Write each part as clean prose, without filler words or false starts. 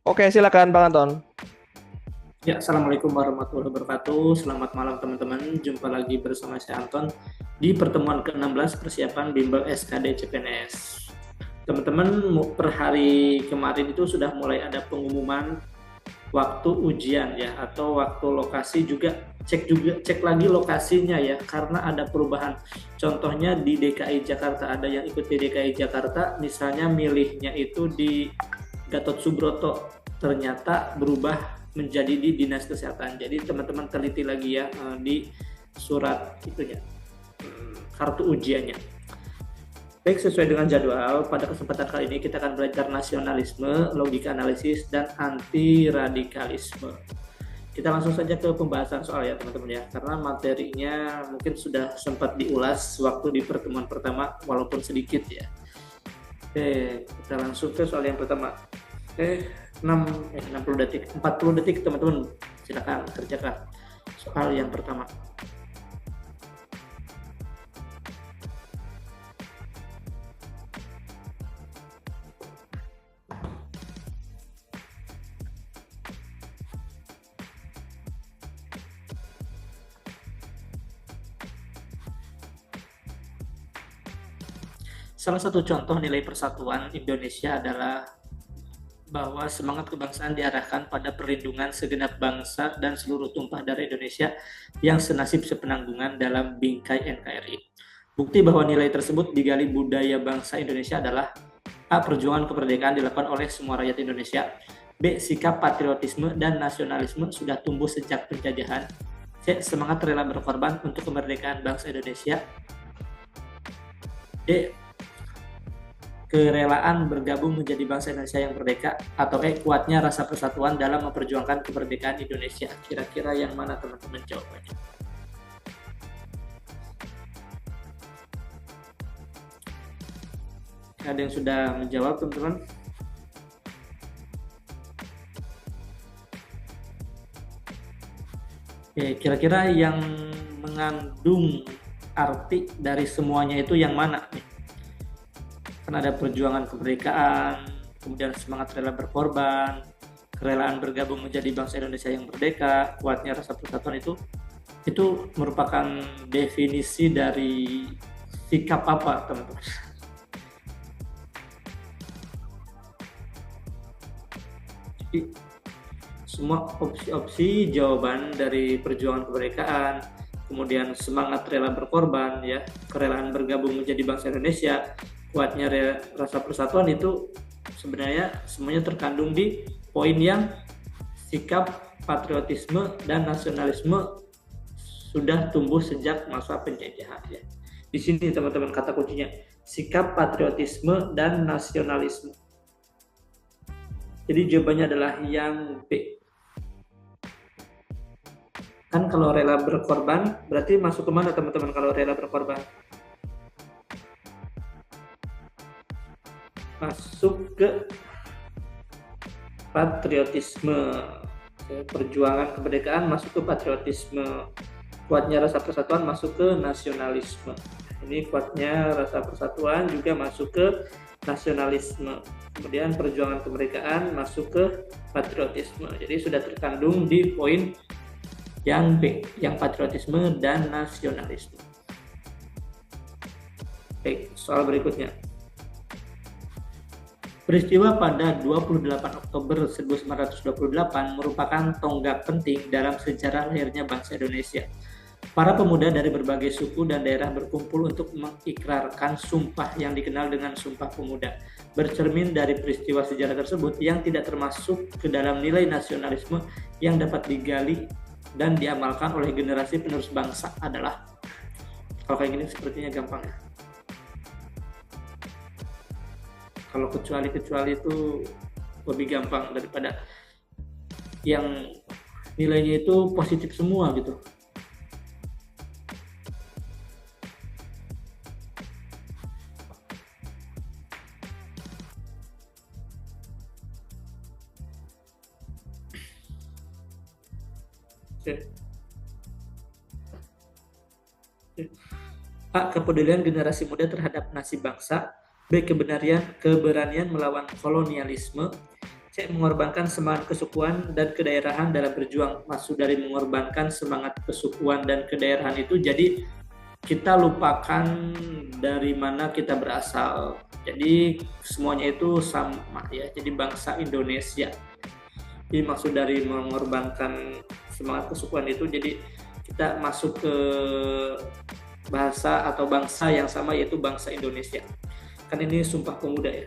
Oke, silakan Bang Anton. Ya, Assalamualaikum warahmatullahi wabarakatuh. Selamat malam teman-teman. Jumpa lagi bersama saya Anton di pertemuan ke-16 persiapan Bimbel SKD CPNS. Teman-teman, per hari kemarin itu sudah mulai ada pengumuman waktu ujian ya, atau waktu lokasi cek lagi lokasinya ya, karena ada perubahan. Contohnya di DKI Jakarta, ada yang ikut di DKI Jakarta, misalnya milihnya itu di Gatot Subroto, ternyata berubah menjadi di Dinas Kesehatan. Jadi teman-teman teliti lagi ya di surat itunya, kartu ujiannya. Baik, sesuai dengan jadwal, pada kesempatan kali ini kita akan belajar nasionalisme, logika analisis, dan anti radikalisme. Kita langsung saja ke pembahasan soal ya teman-teman ya, karena materinya mungkin sudah sempat diulas waktu di pertemuan pertama walaupun sedikit ya. Oke, kita langsung ke soal yang pertama. Oke, 60 detik, 40 detik teman-teman, silakan kerjakan soal yang pertama. Salah satu contoh nilai persatuan Indonesia adalah bahwa semangat kebangsaan diarahkan pada perlindungan segenap bangsa dan seluruh tumpah darah Indonesia yang senasib sepenanggungan dalam bingkai NKRI. Bukti bahwa nilai tersebut digali budaya bangsa Indonesia adalah: A. Perjuangan kemerdekaan dilakukan oleh semua rakyat Indonesia. B. Sikap patriotisme dan nasionalisme sudah tumbuh sejak penjajahan. C. Semangat rela berkorban untuk kemerdekaan bangsa Indonesia. D. Kerelaan bergabung menjadi bangsa Indonesia yang merdeka. Atau kuatnya rasa persatuan dalam memperjuangkan kemerdekaan Indonesia. Kira-kira yang mana teman-teman jawabannya? Ada yang sudah menjawab teman-teman? Kira-kira yang mengandung arti dari semuanya itu yang mana nih? Kan ada perjuangan kemerdekaan, kemudian semangat rela berkorban, kerelaan bergabung menjadi bangsa Indonesia yang merdeka, kuatnya rasa persatuan. Itu merupakan definisi dari sikap apa teman-teman? Jadi semua opsi-opsi jawaban dari perjuangan kemerdekaan, kemudian semangat rela berkorban ya, kerelaan bergabung menjadi bangsa Indonesia, kuatnya rasa persatuan, itu sebenarnya semuanya terkandung di poin yang sikap patriotisme dan nasionalisme sudah tumbuh sejak masa penjajahan ya. Di sini teman-teman kata kuncinya sikap patriotisme dan nasionalisme. Jadi jawabannya adalah yang B. Kan kalau rela berkorban berarti masuk kemana teman-teman kalau rela berkorban? Masuk ke patriotisme. Perjuangan kemerdekaan masuk ke patriotisme. Kuatnya rasa persatuan masuk ke nasionalisme. Ini kuatnya rasa persatuan juga masuk ke nasionalisme. Kemudian perjuangan kemerdekaan masuk ke patriotisme. Jadi sudah terkandung di poin yang B, yang patriotisme dan nasionalisme. Baik, soal berikutnya. Peristiwa pada 28 Oktober 1928 merupakan tonggak penting dalam sejarah lahirnya bangsa Indonesia. Para pemuda dari berbagai suku dan daerah berkumpul untuk mengikrarkan sumpah yang dikenal dengan Sumpah Pemuda. Bercermin dari peristiwa sejarah tersebut yang tidak termasuk ke dalam nilai nasionalisme yang dapat digali dan diamalkan oleh generasi penerus bangsa adalah, kalau kayak gini sepertinya gampang ya. Kalau kecuali itu lebih gampang daripada yang nilainya itu positif semua gitu. A. Kepedulian generasi muda terhadap nasib bangsa. B. Keberanian melawan kolonialisme. C. C. Mengorbankan semangat kesukuan dan kedaerahan dalam berjuang. Maksud dari mengorbankan semangat kesukuan dan kedaerahan itu jadi kita lupakan dari mana kita berasal. Jadi semuanya itu sama ya. Jadi bangsa Indonesia. Jadi maksud dari mengorbankan semangat kesukuan itu jadi kita masuk ke bahasa atau bangsa yang sama, yaitu bangsa Indonesia. Kan ini Sumpah Pemuda ya.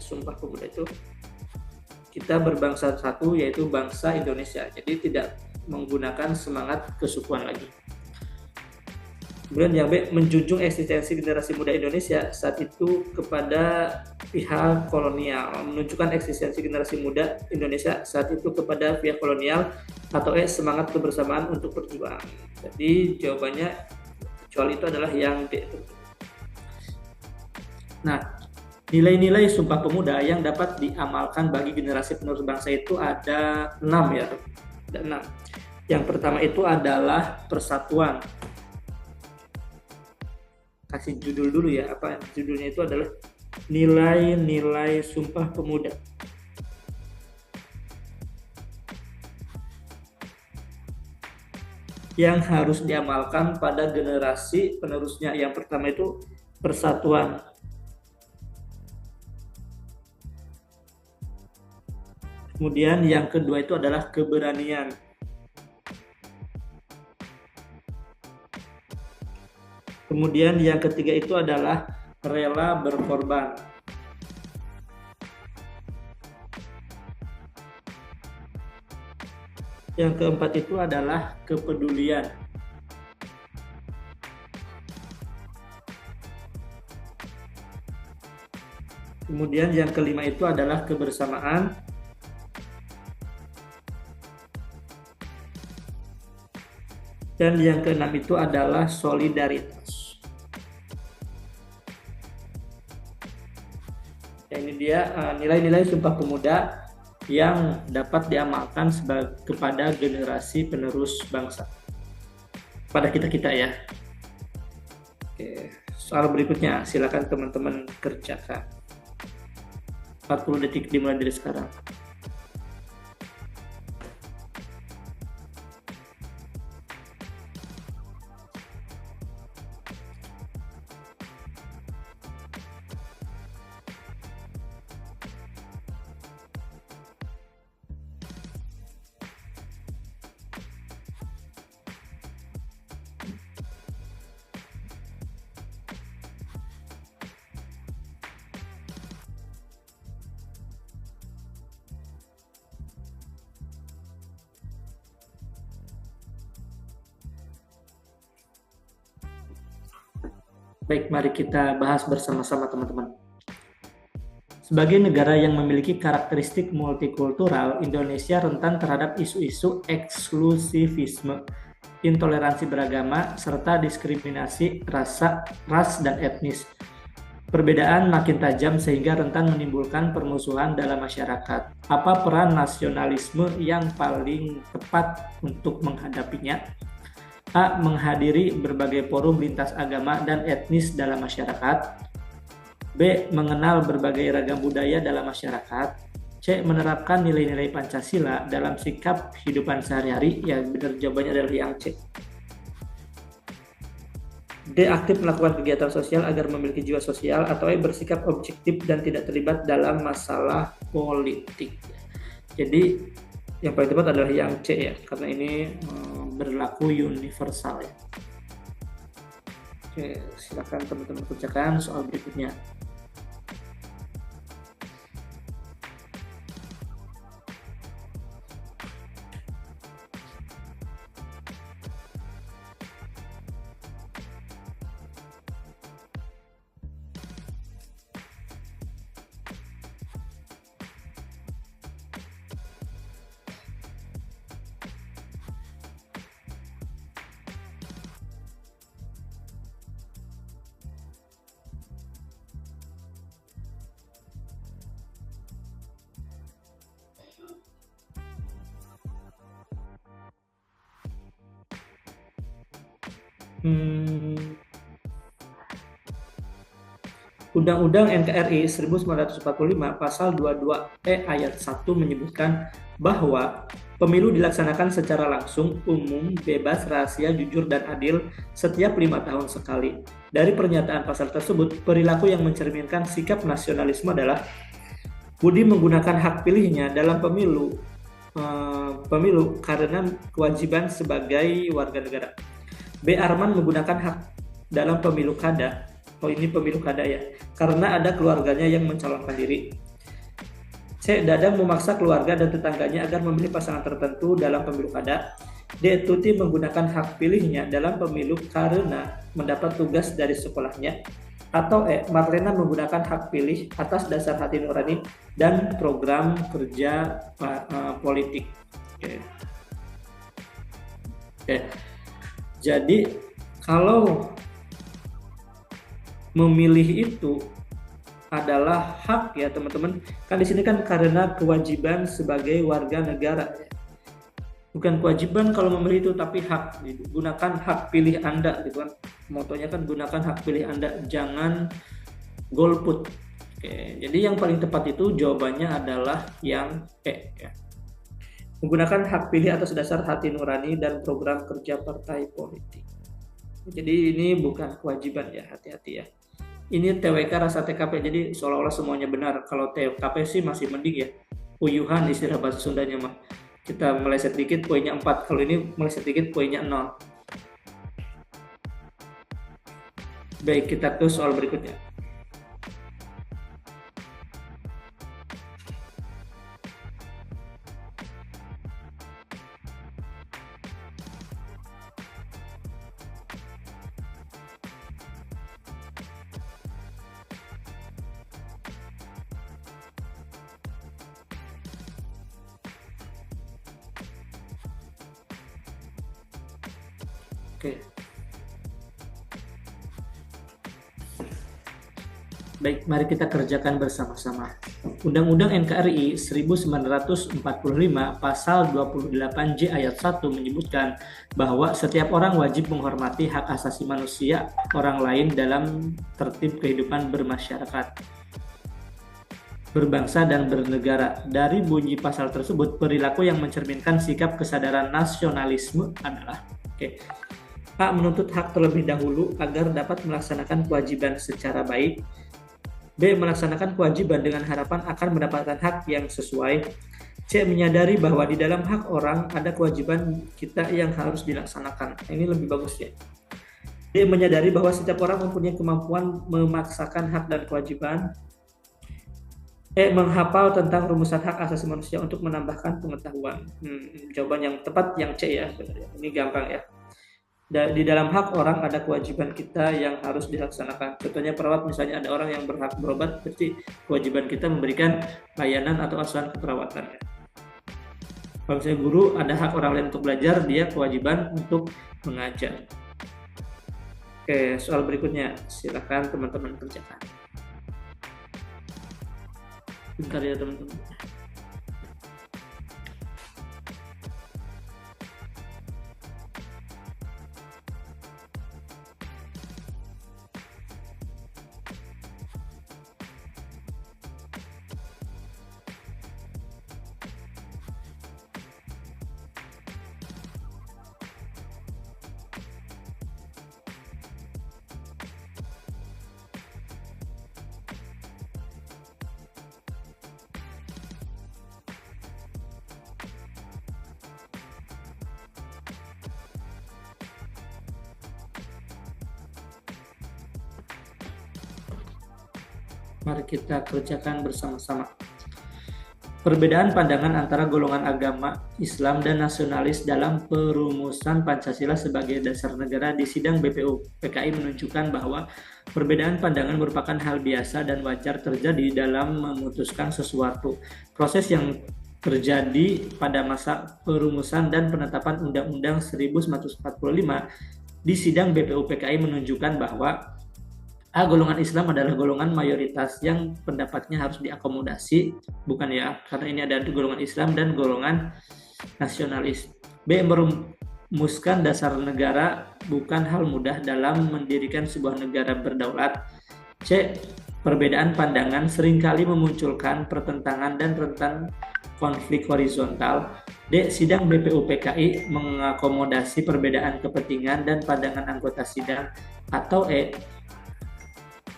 Sumpah Pemuda itu kita berbangsa satu, yaitu bangsa Indonesia. Jadi tidak menggunakan semangat kesukuan lagi. Kemudian yang B, menjunjung eksistensi generasi muda Indonesia saat itu kepada pihak kolonial. Menunjukkan eksistensi generasi muda Indonesia saat itu kepada pihak kolonial, atau semangat kebersamaan untuk berjuang. Jadi jawabannya kecuali itu adalah yang D. Nah, nilai-nilai Sumpah Pemuda yang dapat diamalkan bagi generasi penerus bangsa itu ada 6 ya. Ada 6. Yang pertama itu adalah persatuan. Kasih judul dulu ya, apa judulnya itu adalah nilai-nilai Sumpah Pemuda. Yang harus diamalkan pada generasi penerusnya. Yang pertama itu persatuan. Kemudian yang kedua itu adalah keberanian. Kemudian yang ketiga itu adalah rela berkorban. Yang keempat itu adalah kepedulian. Kemudian yang kelima itu adalah kebersamaan. Dan yang keenam itu adalah solidaritas. Ya, ini dia nilai-nilai Sumpah Pemuda yang dapat diamalkan kepada generasi penerus bangsa. Pada kita-kita ya. Oke, soal berikutnya silakan teman-teman kerjakan. 40 detik dimulai dari sekarang. Baik, mari kita bahas bersama-sama teman-teman. Sebagai negara yang memiliki karakteristik multikultural, Indonesia rentan terhadap isu-isu eksklusivisme, intoleransi beragama, serta diskriminasi ras dan etnis. Perbedaan makin tajam sehingga rentan menimbulkan permusuhan dalam masyarakat. Apa peran nasionalisme yang paling tepat untuk menghadapinya? A. Menghadiri berbagai forum lintas agama dan etnis dalam masyarakat. B. Mengenal berbagai ragam budaya dalam masyarakat. C. Menerapkan nilai-nilai Pancasila dalam sikap kehidupan sehari-hari. Ya, benar jawabannya adalah yang C. D. Aktif melakukan kegiatan sosial agar memiliki jiwa sosial. Atau E. Bersikap objektif dan tidak terlibat dalam masalah politik. Jadi yang paling tepat adalah yang C ya, karena ini berlaku universal ya. Oke, silakan teman-teman kerjakan soal berikutnya. Undang-Undang NKRI 1945 pasal 22E ayat 1 menyebutkan bahwa pemilu dilaksanakan secara langsung, umum, bebas, rahasia, jujur, dan adil setiap 5 tahun sekali. Dari pernyataan pasal tersebut, perilaku yang mencerminkan sikap nasionalisme adalah Budi menggunakan hak pilihnya dalam pemilu karena kewajiban sebagai warga negara. B. Arman menggunakan hak dalam pemilu kada. Oh, ini pemilu kada ya, karena ada keluarganya yang mencalonkan diri. C. Dadang memaksa keluarga dan tetangganya agar memilih pasangan tertentu dalam pemilu kada. D. Tuti menggunakan hak pilihnya dalam pemilu karena mendapat tugas dari sekolahnya. Atau E. Marlena menggunakan hak pilih atas dasar hati nurani dan program kerja politik. Oke. Jadi kalau memilih itu adalah hak ya teman-teman. Kan di sini kan karena kewajiban sebagai warga negara. Bukan kewajiban kalau memilih itu, tapi hak. Gunakan hak pilih Anda gitu kan. Motonya kan gunakan hak pilih Anda, jangan golput. Oke, jadi yang paling tepat itu jawabannya adalah yang E ya. Menggunakan hak pilih atas dasar hati nurani dan program kerja partai politik. Jadi ini bukan kewajiban ya, hati-hati ya. Ini TWK rasa TKP, jadi seolah-olah semuanya benar. Kalau TKP sih masih mending ya. Uyuhan istilah bahasa Sundanya mah. Kita meleset dikit poinnya 4, kalau ini meleset dikit poinnya 0. Baik, kita ke soal berikutnya. Oke. Baik, mari kita kerjakan bersama-sama. Undang-Undang NKRI 1945 pasal 28J ayat 1 menyebutkan bahwa setiap orang wajib menghormati hak asasi manusia orang lain dalam tertib kehidupan bermasyarakat, berbangsa dan bernegara. Dari bunyi pasal tersebut, perilaku yang mencerminkan sikap kesadaran nasionalisme adalah A. Menuntut hak terlebih dahulu agar dapat melaksanakan kewajiban secara baik. B. Melaksanakan kewajiban dengan harapan akan mendapatkan hak yang sesuai. C. Menyadari bahwa di dalam hak orang ada kewajiban kita yang harus dilaksanakan. Ini lebih bagus ya. D. Menyadari bahwa setiap orang mempunyai kemampuan memaksakan hak dan kewajiban. E. Menghafal tentang rumusan hak asasi manusia untuk menambahkan pengetahuan. Jawaban yang tepat yang C ya. Ini gampang ya. Di dalam hak orang ada kewajiban kita yang harus dilaksanakan. Contohnya perawat, misalnya ada orang yang berhak berobat, berarti kewajiban kita memberikan layanan atau asuhan keperawatan. Kalau misalnya guru, ada hak orang lain untuk belajar, dia kewajiban untuk mengajar. Oke, soal berikutnya, silakan teman-teman kerjakan. Bentar ya teman-teman. Mari kita kerjakan bersama-sama. Perbedaan pandangan antara golongan agama Islam dan nasionalis dalam perumusan Pancasila sebagai dasar negara di sidang BPU PKI menunjukkan bahwa perbedaan pandangan merupakan hal biasa dan wajar terjadi dalam memutuskan sesuatu. Proses yang terjadi pada masa perumusan dan penetapan Undang-Undang 1945 di sidang BPU PKI menunjukkan bahwa A. Golongan Islam adalah golongan mayoritas yang pendapatnya harus diakomodasi, bukan ya, karena ini ada golongan Islam dan golongan nasionalis. B. Merumuskan dasar negara bukan hal mudah dalam mendirikan sebuah negara berdaulat. C. Perbedaan pandangan seringkali memunculkan pertentangan dan rentan konflik horizontal. D. Sidang BPUPKI mengakomodasi perbedaan kepentingan dan pandangan anggota sidang. Atau E.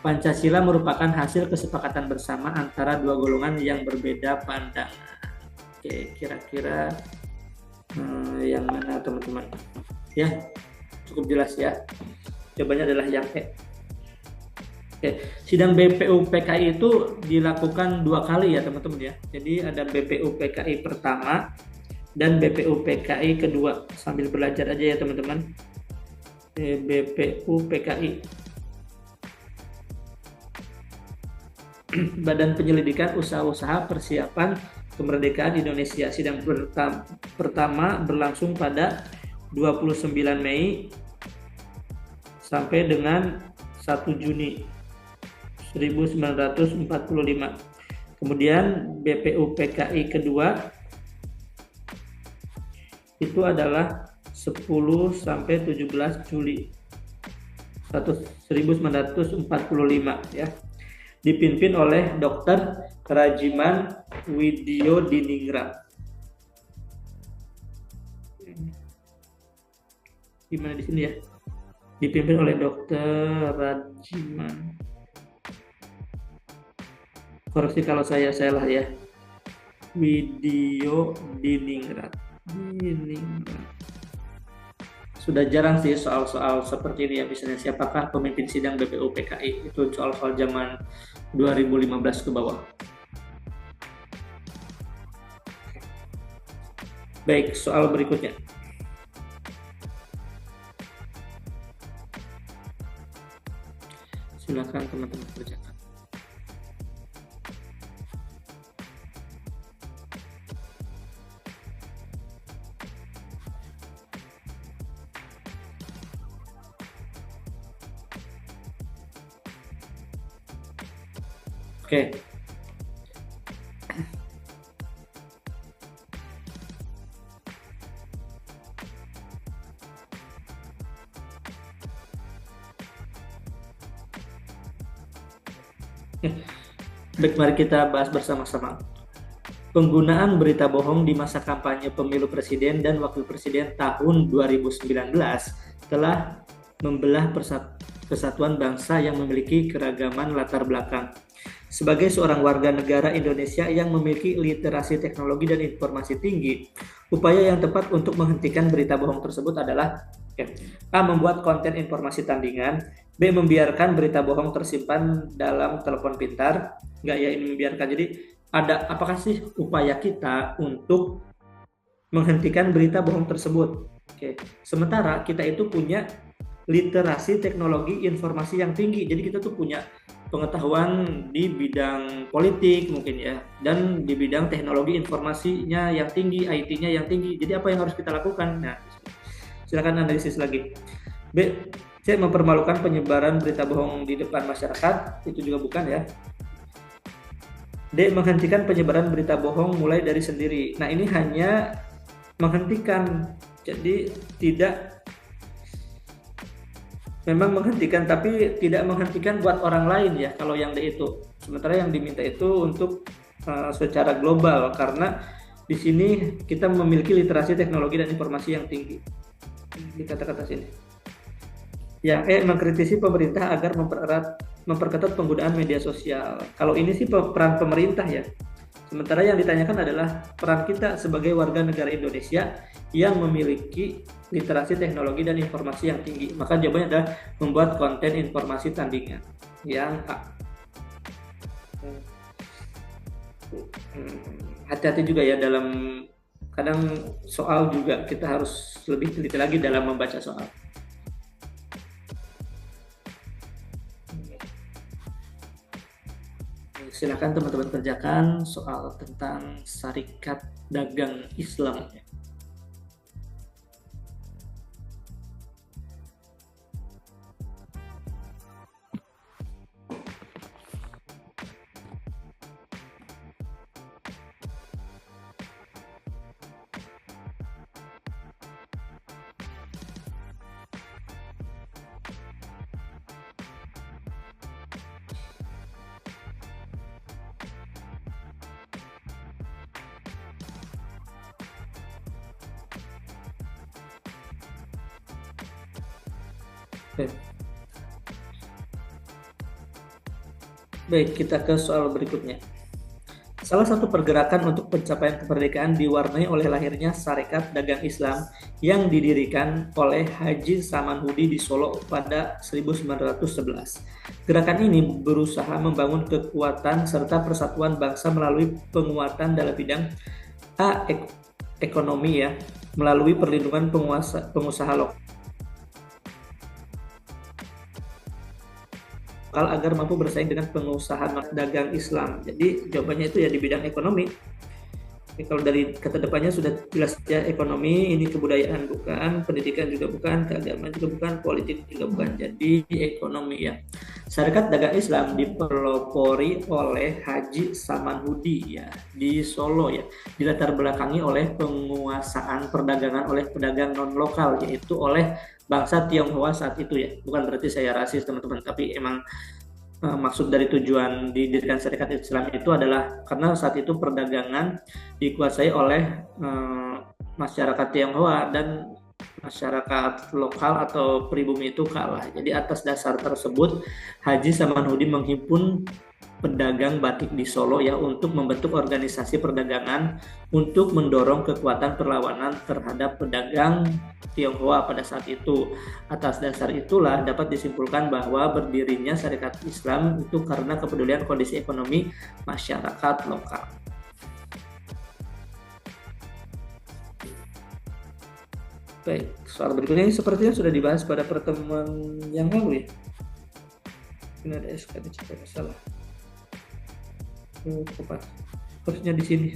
Pancasila merupakan hasil kesepakatan bersama antara dua golongan yang berbeda pandangan. Oke, kira-kira yang mana teman-teman? Ya, cukup jelas ya. Jawabannya adalah yang E. Oke, sidang BPUPKI itu dilakukan 2 kali ya teman-teman ya. Jadi ada BPUPKI pertama dan BPUPKI kedua. Sambil belajar aja ya teman-teman. BPUPKI. Badan Penyelidikan Usaha-Usaha Persiapan Kemerdekaan Indonesia. Sidang pertama berlangsung pada 29 Mei sampai dengan 1 Juni 1945. Kemudian BPUPKI kedua itu adalah 10 sampai 17 Juli 1945 ya. Dipimpin oleh Dr. Rajiman Widyodiningrat. Gimana di sini ya? Dipimpin oleh Dr. Rajiman. Koreksi kalau saya salah ya. Widyodiningrat. Sudah jarang sih soal-soal seperti ini ya, misalnya siapakah pemimpin sidang BPUPKI, itu soal-soal zaman 2015 ke bawah. Baik, soal berikutnya. Silakan teman-teman kerjakan. Oke. Baik, mari kita bahas bersama-sama. Penggunaan berita bohong di masa kampanye pemilu presiden dan wakil presiden tahun 2019 telah membelah kesatuan bangsa yang memiliki keragaman latar belakang. Sebagai seorang warga negara Indonesia yang memiliki literasi teknologi dan informasi tinggi, upaya yang tepat untuk menghentikan berita bohong tersebut adalah A. Membuat konten informasi tandingan. B. Membiarkan berita bohong tersimpan dalam telepon pintar. Enggak ya, ini membiarkan. Jadi ada apakah sih upaya kita untuk menghentikan berita bohong tersebut? Oke. Sementara kita itu punya literasi teknologi informasi yang tinggi. Jadi kita tuh punya pengetahuan di bidang politik mungkin ya, dan di bidang teknologi informasinya yang tinggi, IT-nya yang tinggi. Jadi apa yang harus kita lakukan? Nah, silakan analisis lagi. B. C. Mempermalukan penyebaran berita bohong di depan masyarakat. Itu juga bukan ya. D. Menghentikan penyebaran berita bohong mulai dari sendiri. Nah, ini hanya menghentikan. Jadi memang menghentikan, tapi tidak menghentikan buat orang lain ya kalau yang D itu. Sementara yang diminta itu untuk secara global, karena di sini kita memiliki literasi teknologi dan informasi yang tinggi. Di kata-kata sini. Yang E. Mengkritisi pemerintah agar memperketat penggunaan media sosial. Kalau ini sih peran pemerintah ya. Sementara yang ditanyakan adalah peran kita sebagai warga negara Indonesia yang memiliki literasi teknologi dan informasi yang tinggi. Maka jawabannya adalah membuat konten informasi tandingan. Yang A. Hati-hati juga ya dalam kadang soal juga kita harus lebih teliti lagi dalam membaca soal. Silakan teman-teman kerjakan soal tentang Syarikat Dagang Islam. Oke. Baik, kita ke soal berikutnya. Salah satu pergerakan untuk pencapaian kemerdekaan diwarnai oleh lahirnya Sarekat Dagang Islam yang didirikan oleh Haji Samanhudi di Solo pada 1911. Gerakan ini berusaha membangun kekuatan serta persatuan bangsa melalui penguatan dalam bidang ekonomi ya, melalui perlindungan pengusaha lokal agar mampu bersaing dengan pengusaha dagang Islam. Jadi jawabannya itu ya di bidang ekonomi. Kalau dari kata depannya sudah jelas ya, ekonomi, ini kebudayaan bukan, pendidikan juga bukan, keagamaan juga bukan, politik juga bukan. Jadi ekonomi ya. Syarikat Dagang Islam dipelopori oleh Haji Samanhudi ya di Solo ya. Dilatar belakangi oleh penguasaan perdagangan oleh pedagang non lokal, yaitu oleh bangsa Tionghoa saat itu ya. Bukan berarti saya rasis teman-teman, tapi emang maksud dari tujuan didirikan Syarikat Islam itu adalah karena saat itu perdagangan dikuasai oleh masyarakat Tionghoa dan masyarakat lokal atau pribumi itu kalah. Jadi atas dasar tersebut Haji Samanhudi menghimpun pedagang batik di Solo ya untuk membentuk organisasi perdagangan untuk mendorong kekuatan perlawanan terhadap pedagang Tionghoa pada saat itu. Atas dasar itulah dapat disimpulkan bahwa berdirinya Syarikat Islam itu karena kepedulian kondisi ekonomi masyarakat lokal. Baik, soal berikutnya ini sepertinya sudah dibahas pada pertemuan yang lalu ya. Ini ada SKD salah. Tepat. Harusnya di sini.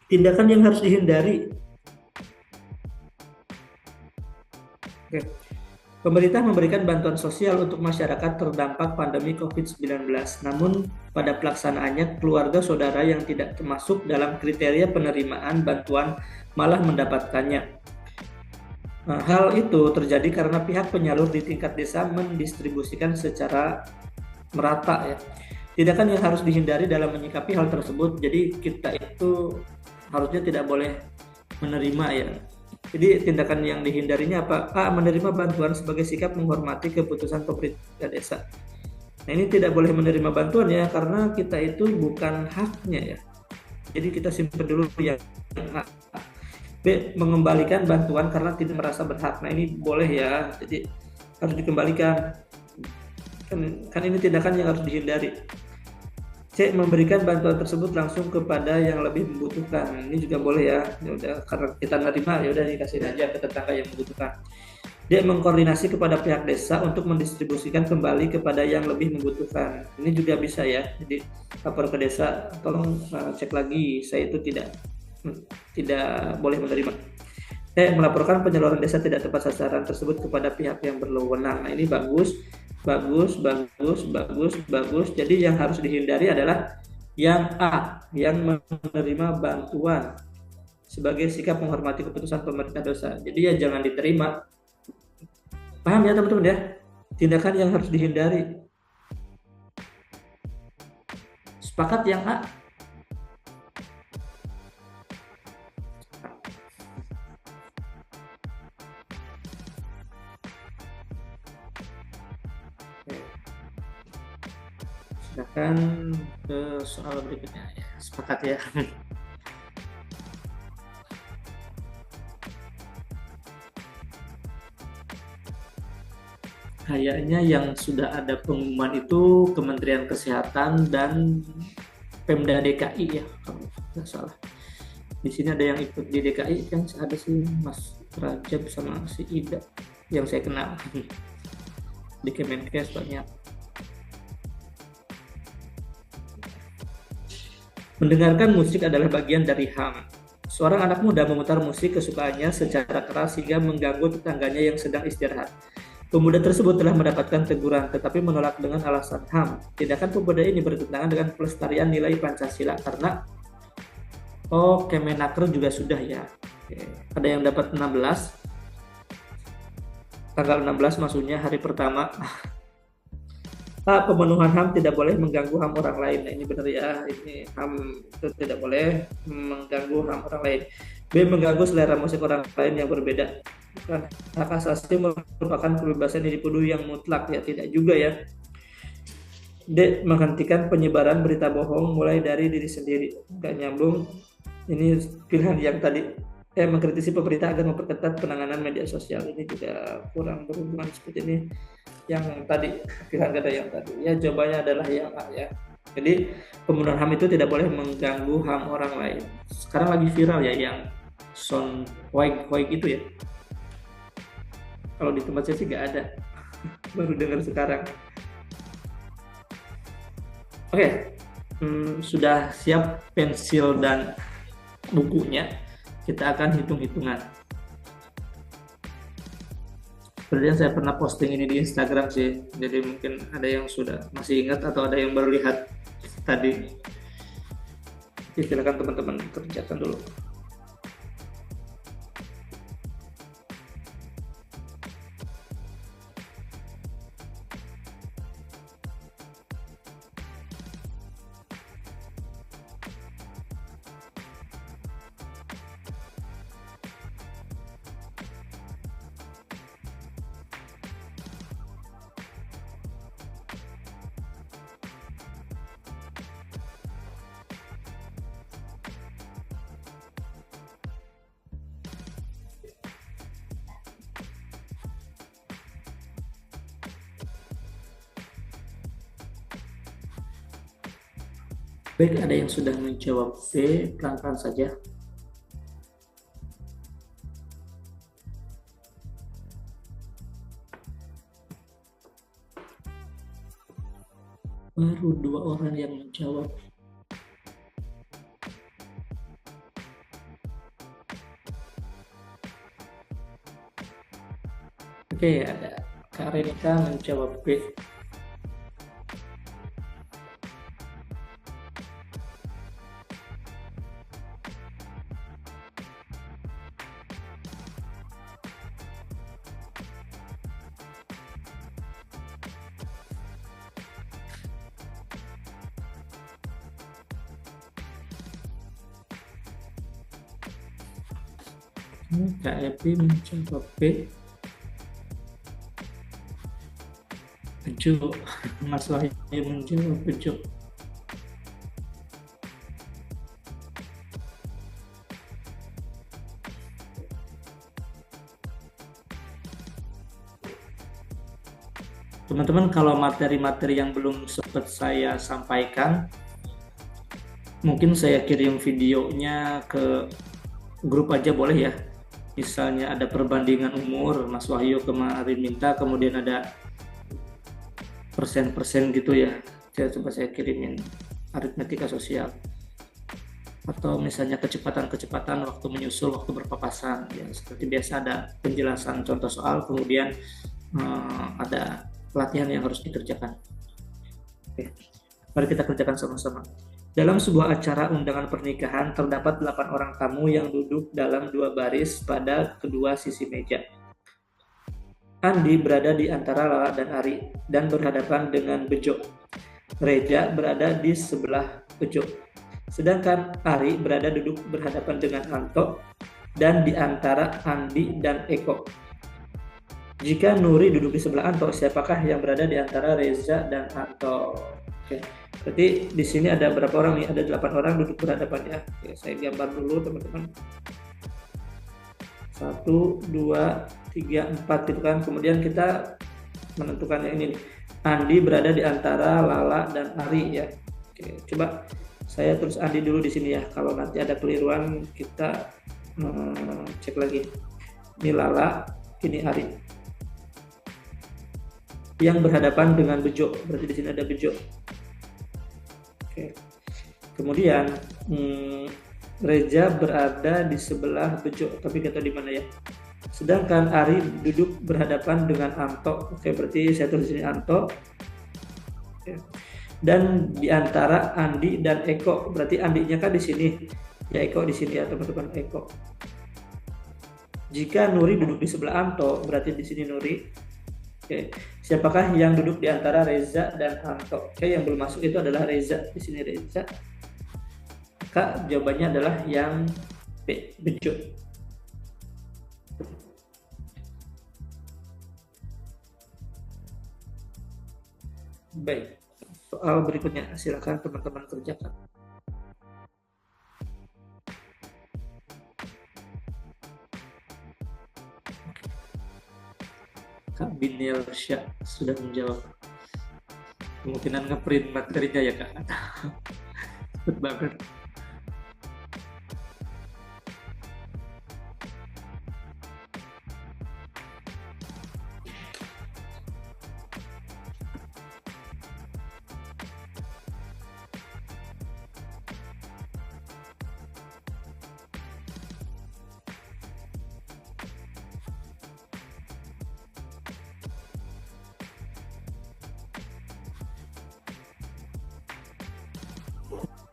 Tindakan yang harus dihindari. Oke. Pemerintah memberikan bantuan sosial untuk masyarakat terdampak pandemi COVID-19. Namun, pada pelaksanaannya, keluarga saudara yang tidak termasuk dalam kriteria penerimaan bantuan malah mendapatkannya. Hal itu terjadi karena pihak penyalur di tingkat desa mendistribusikan secara merata ya. Tindakan yang harus dihindari dalam menyikapi hal tersebut. Jadi kita itu harusnya tidak boleh menerima ya. Jadi tindakan yang dihindarinya apa? Menerima bantuan sebagai sikap menghormati keputusan pemerintah desa. Nah ini tidak boleh menerima bantuan ya karena kita itu bukan haknya ya. Jadi kita simpan dulu yang A. B. Mengembalikan bantuan karena tidak merasa berhak. Nah ini boleh ya. Jadi harus dikembalikan. Kan ini tindakan yang harus dihindari. C. Memberikan bantuan tersebut langsung kepada yang lebih membutuhkan. Ini juga boleh ya. Ya udah karena kita nerima ya udah dikasih aja ke tetangga yang membutuhkan. D. Mengkoordinasi kepada pihak desa untuk mendistribusikan kembali kepada yang lebih membutuhkan. Ini juga bisa ya. Jadi lapor ke desa, tolong cek lagi. Saya itu tidak boleh menerima. D. Melaporkan penyaluran desa tidak tepat sasaran tersebut kepada pihak yang berwenang. Nah ini bagus. Jadi yang harus dihindari adalah yang A, yang menerima bantuan sebagai sikap menghormati keputusan pemerintah desa. Jadi ya jangan diterima. Paham ya teman-teman ya? Tindakan yang harus dihindari. Sepakat yang A? Silakan ke soal berikutnya ya. Sepakat ya. Kayaknya yang sudah ada pengumuman itu Kementerian Kesehatan dan Pemda DKI ya, kalau nggak salah. Di sini ada yang ikut di DKI kan, ada si Mas Rajab sama si Ida yang saya kenal. Di Kemenkes banyak. Mendengarkan musik adalah bagian dari HAM. Seorang anak muda memutar musik kesukaannya secara keras hingga mengganggu tetangganya yang sedang istirahat. Pemuda tersebut telah mendapatkan teguran, tetapi menolak dengan alasan HAM. Tindakan pemuda ini bertentangan dengan pelestarian nilai Pancasila karena Kemenaker juga sudah ya. Oke. Ada yang dapat 16. Tanggal 16 maksudnya hari pertama. A. Pemenuhan HAM tidak boleh mengganggu HAM orang lain. Nah, ini benar ya, ini HAM itu tidak boleh mengganggu HAM orang lain. B. Mengganggu selera musik orang lain yang berbeda. Bukan. Hak asasi merupakan kebebasan individu yang mutlak ya, tidak juga ya. D. Menghentikan penyebaran berita bohong mulai dari diri sendiri. Nggak nyambung. Ini pilihan yang tadi. Mengkritisi pemerintah agar memperketat penanganan media sosial. Ini juga kurang berhubungan seperti ini. Yang tadi pilihan kata yang tadi ya, jawabannya adalah yang A ya. Jadi pembunuhan HAM itu tidak boleh mengganggu HAM orang lain. Sekarang lagi viral ya yang sound hoik itu ya. Kalau di tempat saya sih nggak ada. Baru dengar sekarang. Oke. Sudah siap pensil dan bukunya. Kita akan hitung-hitungan. Sebenarnya saya pernah posting ini di Instagram sih, jadi mungkin ada yang sudah masih ingat atau ada yang baru lihat tadi. Silakan teman-teman kerjakan dulu. Baik, ada yang sudah menjawab B, pelan-pelan saja. Baru 2 orang yang menjawab. Oke, ada Kak Renika menjawab B. Kak Epi menjawab B. Bejo. Mas Wahyu menjawab bejo. Teman-teman, kalau materi-materi yang belum sempat saya sampaikan, mungkin saya kirim videonya ke grup aja boleh ya. Misalnya ada perbandingan umur, Mas Wahyu kemarin minta, kemudian ada persen-persen gitu ya. Coba saya kirimin aritmetika sosial. Atau misalnya kecepatan-kecepatan waktu menyusul, waktu berpapasan. Ya, seperti biasa ada penjelasan contoh soal, kemudian ada pelatihan yang harus dikerjakan. Oke, mari kita kerjakan sama-sama. Dalam sebuah acara undangan pernikahan, terdapat 8 orang tamu yang duduk dalam 2 baris pada kedua sisi meja. Andi berada di antara Lala dan Ari dan berhadapan dengan Bejo. Reja berada di sebelah Bejo. Sedangkan Ari berada duduk berhadapan dengan Anto dan di antara Andi dan Eko. Jika Nuri duduk di sebelah Anto, siapakah yang berada di antara Reza dan Anto? Oke. Berarti di sini ada berapa orang nih? Ada 8 orang duduk berhadapan ya. Oke, saya gambar dulu teman-teman. 1, 2, 3, 4 gitu kan. Kemudian kita menentukan yang ini nih. Andi berada di antara Lala dan Ari ya. Oke, coba saya tulis Andi dulu di sini ya. Kalau nanti ada keliruan kita cek lagi. Ini Lala, ini Ari. Yang berhadapan dengan Bejo, berarti di sini ada Bejo. Oke. Kemudian Reza berada di sebelah Bejo, tapi kita di mana ya? Sedangkan Ari duduk berhadapan dengan Anto. Oke, berarti saya tulis di sini Anto. Oke. Dan di antara Andi dan Eko, berarti Andinya kan di sini, ya Eko di sini ya teman-teman, Eko. Jika Nuri duduk di sebelah Anto, berarti di sini Nuri. Oke, siapakah yang duduk di antara Reza dan Anto? Oke, yang belum masuk itu adalah Reza, di sini Reza. Maka jawabannya adalah yang B, Bejo. Baik, soal berikutnya silakan teman-teman kerjakan. Kak Binil Syah sudah menjawab. Kemungkinan ngeprint materinya ya Kak. Cepet banget.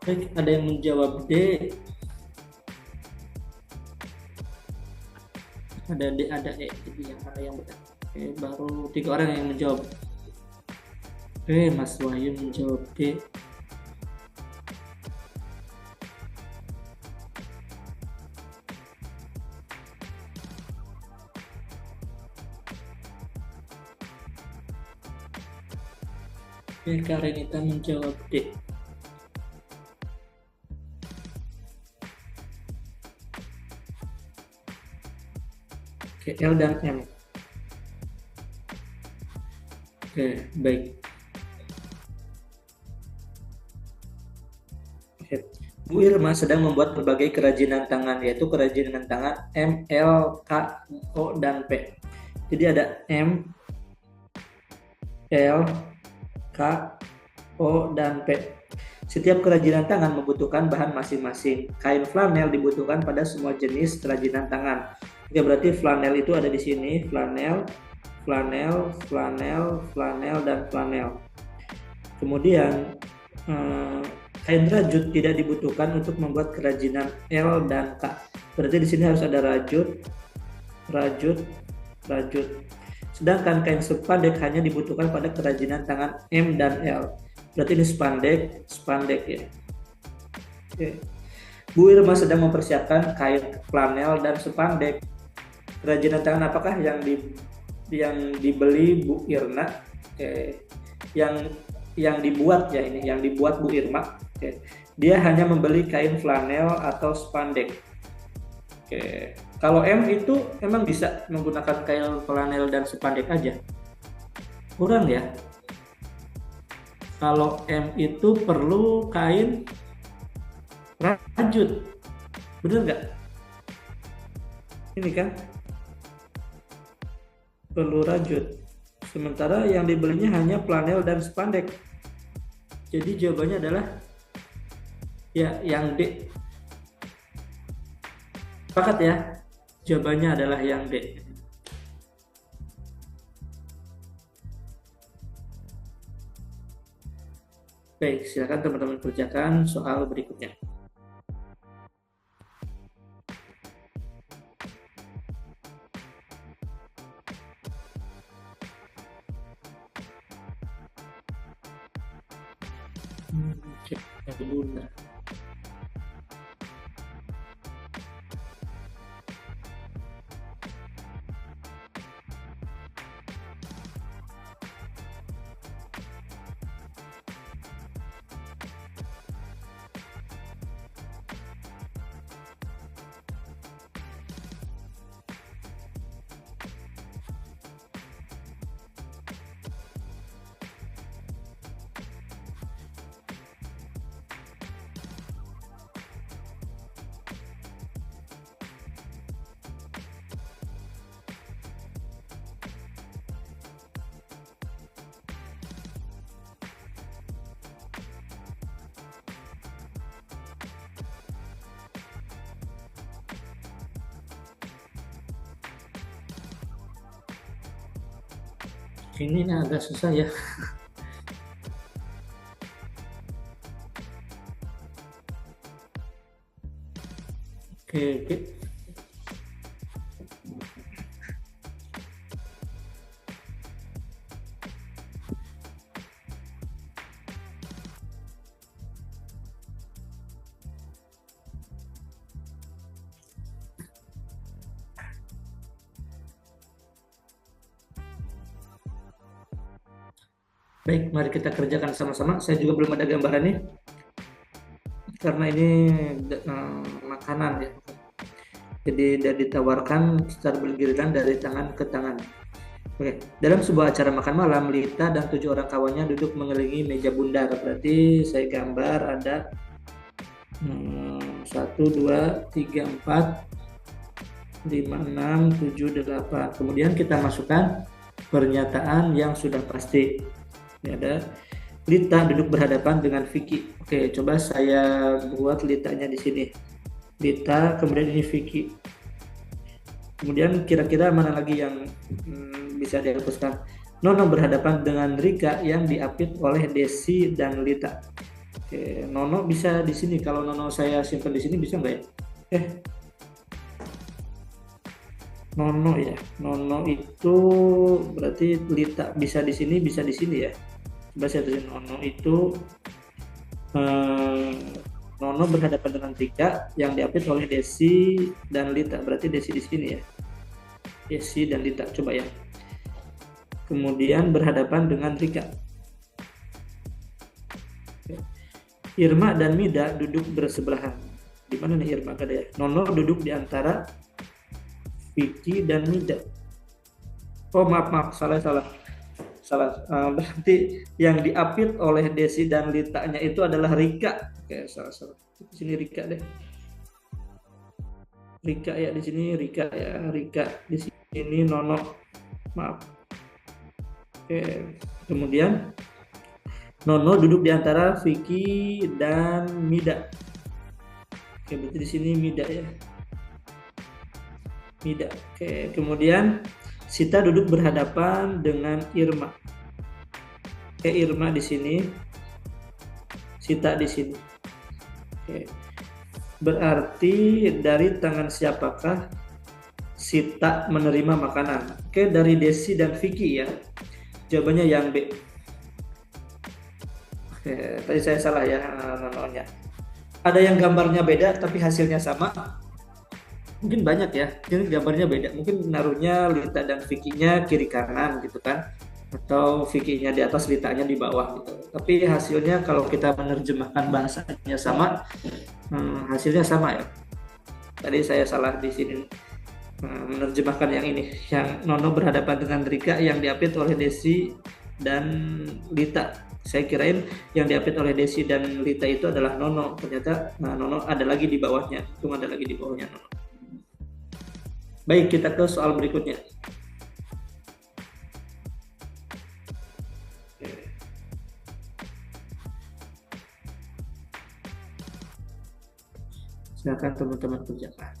Baik, ada yang menjawab D. Ada D, ada E. Jadi yang mana yang benar? Oke, baru 3 orang yang menjawab. Oke, Mas Wahyu menjawab D. Oke, Karenita menjawab D. L dan M. Oke, baik. Oke. Bu Irma sedang membuat berbagai kerajinan tangan, yaitu kerajinan tangan M, L, K, O, dan P. Jadi ada M, L, K, O, dan P. Setiap kerajinan tangan membutuhkan bahan masing-masing. Kain flanel dibutuhkan pada semua jenis kerajinan tangan. Oke, berarti flanel itu ada di sini, flanel, flanel, flanel, flanel, dan flanel. Kemudian kain rajut tidak dibutuhkan untuk membuat kerajinan L dan K. Berarti di sini harus ada rajut, rajut, rajut. Sedangkan kain spandek hanya dibutuhkan pada kerajinan tangan M dan L. Berarti ini spandek, spandek ya. Oke. Bu Irma sedang mempersiapkan kain flanel dan spandek. Kerajinan tangan apakah yang dibeli Bu Irma? Oke. Yang dibuat ya ini, yang dibuat Bu Irma. Oke. Dia hanya membeli kain flanel atau spandek. Oke. Kalau M itu emang bisa menggunakan kain flanel dan spandek aja? Kurang ya. Kalau M itu perlu kain rajut, bener nggak? Ini kan perlu rajut, sementara yang dibelinya hanya flanel dan spandek. Jadi jawabannya adalah ya yang D. Sepakat ya? Jawabannya adalah yang D. Baik, silakan teman-teman kerjakan soal berikutnya. Bunda. Ini agak susah ya. Oke, oke. Baik, mari kita kerjakan sama-sama. Saya juga belum ada gambarannya karena ini makanan ya. Jadi dia ditawarkan secara bergiliran dari tangan ke tangan. Oke, dalam sebuah acara makan malam, Lita dan 7 orang kawannya duduk mengelilingi meja bundar. Berarti saya gambar ada 1, 2, 3, 4, 5, 6, 7, 8. Kemudian kita masukkan pernyataan yang sudah pasti. Ini ada Lita duduk berhadapan dengan Vicky. Oke, coba saya buat Litanya di sini. Lita, kemudian ini Vicky. Kemudian kira-kira mana lagi yang bisa dihapuskan? Nono berhadapan dengan Rika yang diapit oleh Desi dan Lita. Oke, Nono bisa di sini. Kalau Nono saya simpan di sini bisa nggak ya? Nono ya. Nono itu berarti Lita bisa di sini, bisa di sini ya. Coba saya tulis Nono itu Nono berhadapan dengan Rika yang diapit oleh Desi dan Lita. Berarti Desi di sini ya. Desi dan Lita, coba ya. Kemudian berhadapan dengan Rika. Irma dan Mida duduk bersebelahan. Di mana nih Irma kada ya? Nono duduk di antara Vicky dan Mida. Oh maaf, salah. Berarti yang diapit oleh Desi dan Litanya itu adalah Rika. Oke, salah. Di sini Rika deh. Rika ya, di sini Rika ya. Rika di sini Nono. Maaf. Oke, kemudian Nono duduk di antara Vicky dan Mida. Oke, berarti di sini Mida ya. Mida. Oke, kemudian Sita duduk berhadapan dengan Irma. Oke, Irma di sini, Sita di sini. Oke. Berarti dari tangan siapakah Sita menerima makanan? Oke, dari Desi dan Vicky ya. Jawabannya yang B. Oke, tadi saya salah ya nononya. Ada yang gambarnya beda tapi hasilnya sama. Mungkin banyak ya, ini gambarnya beda. Mungkin naruhnya Lita dan Vicky-nya kiri kanan gitu kan, atau Vicky-nya di atas, Litanya di bawah gitu. Tapi hasilnya kalau kita menerjemahkan bahasanya sama, hasilnya sama ya. Tadi saya salah di sini menerjemahkan yang ini, yang Nono berhadapan dengan Rika yang diapit oleh Desi dan Lita. Saya kirain yang diapit oleh Desi dan Lita itu adalah Nono. Ternyata Nono ada lagi di bawahnya. Itu ada lagi di bawahnya Nono. Baik, kita ke soal berikutnya. Silakan teman-teman kerjakan.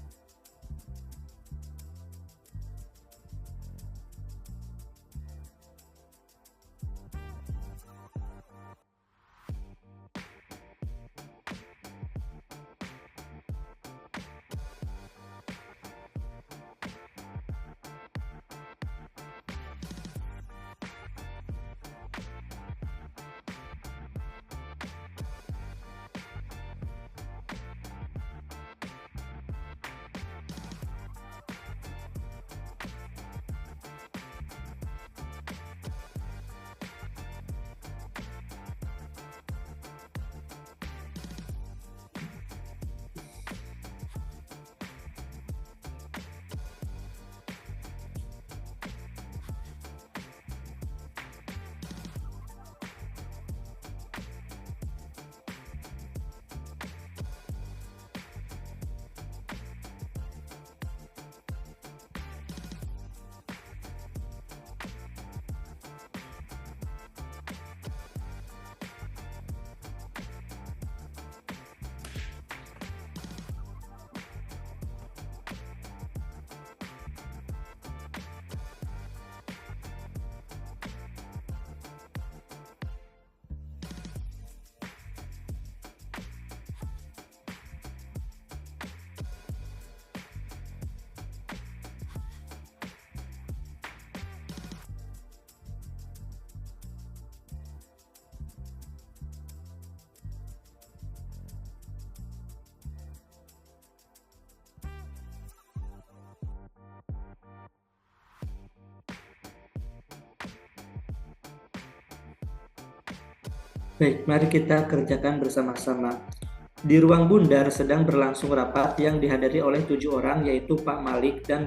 Baik, mari kita kerjakan bersama-sama. Di ruang bundar sedang berlangsung rapat yang dihadiri oleh 7 orang, yaitu Pak Malik dan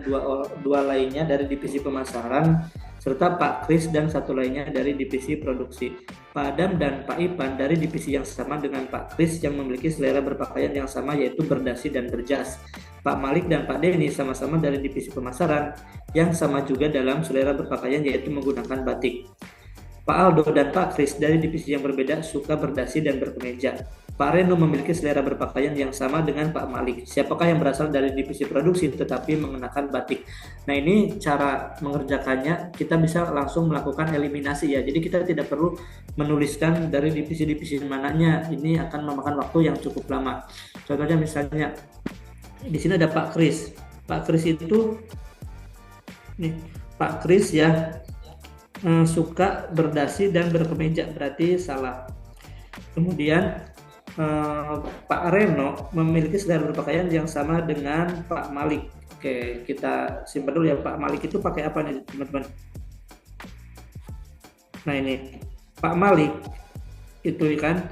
dua lainnya dari divisi pemasaran, serta Pak Kris dan satu lainnya dari divisi produksi. Pak Adam dan Pak Ipan dari divisi yang sama dengan Pak Kris yang memiliki selera berpakaian yang sama, yaitu berdasi dan berjas. Pak Malik dan Pak Denny sama-sama dari divisi pemasaran yang sama juga dalam selera berpakaian, yaitu menggunakan batik. Pak Aldo dan Pak Kris dari divisi yang berbeda suka berdasi dan berkemeja. Pak Reno memiliki selera berpakaian yang sama dengan Pak Malik. Siapakah yang berasal dari divisi produksi tetapi mengenakan batik? Nah, ini cara mengerjakannya, kita bisa langsung melakukan eliminasi ya. Jadi kita tidak perlu menuliskan dari divisi-divisi mananya. Ini akan memakan waktu yang cukup lama. Contohnya misalnya di sini ada Pak Kris. Pak Kris itu nih, Pak Kris ya, suka berdasi dan berkemeja, berarti salah. Kemudian Pak Reno memiliki selera berpakaian yang sama dengan Pak Malik. Oke, kita simpan dulu ya. Pak Malik itu pakai apa nih teman-teman? Nah, ini Pak Malik itu kan,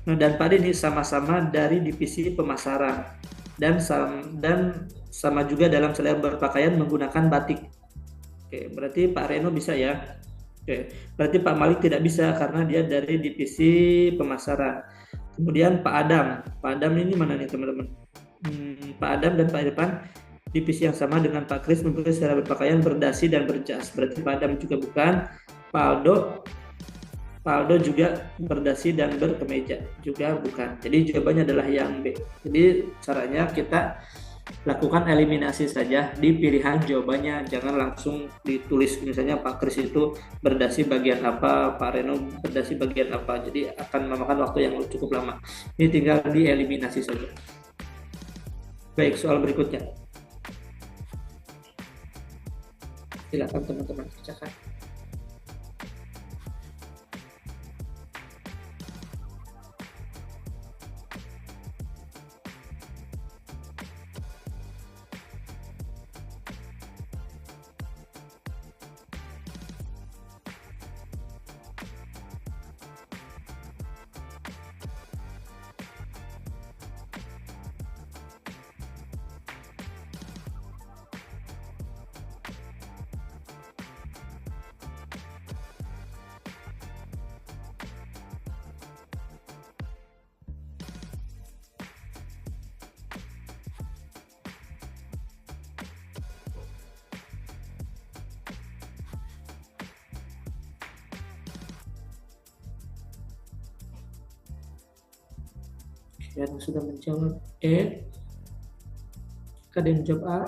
dan Pak Denny sama-sama dari divisi pemasaran dan sama juga dalam selera berpakaian menggunakan batik. Oke, berarti Pak Reno bisa ya. Oke, berarti Pak Malik tidak bisa karena dia dari divisi pemasaran. Kemudian Pak Adam ini mana nih teman-teman? Pak Adam dan Pak Irfan divisi yang sama dengan Pak Kris, memiliki selera berpakaian berdasi dan berjas. Berarti Pak Adam juga bukan. Pak Aldo juga berdasi dan berkemeja, juga bukan. Jadi jawabannya adalah yang B. Jadi caranya kita lakukan eliminasi saja di pilihan jawabannya, jangan langsung ditulis misalnya Pak Kris itu berdasi bagian apa, Pak Reno berdasi bagian apa, jadi akan memakan waktu yang cukup lama. Ini tinggal dieliminasi saja. Baik, soal berikutnya silakan teman-teman kerjakan. Yang sudah menjawab E, ada yang menjawab A?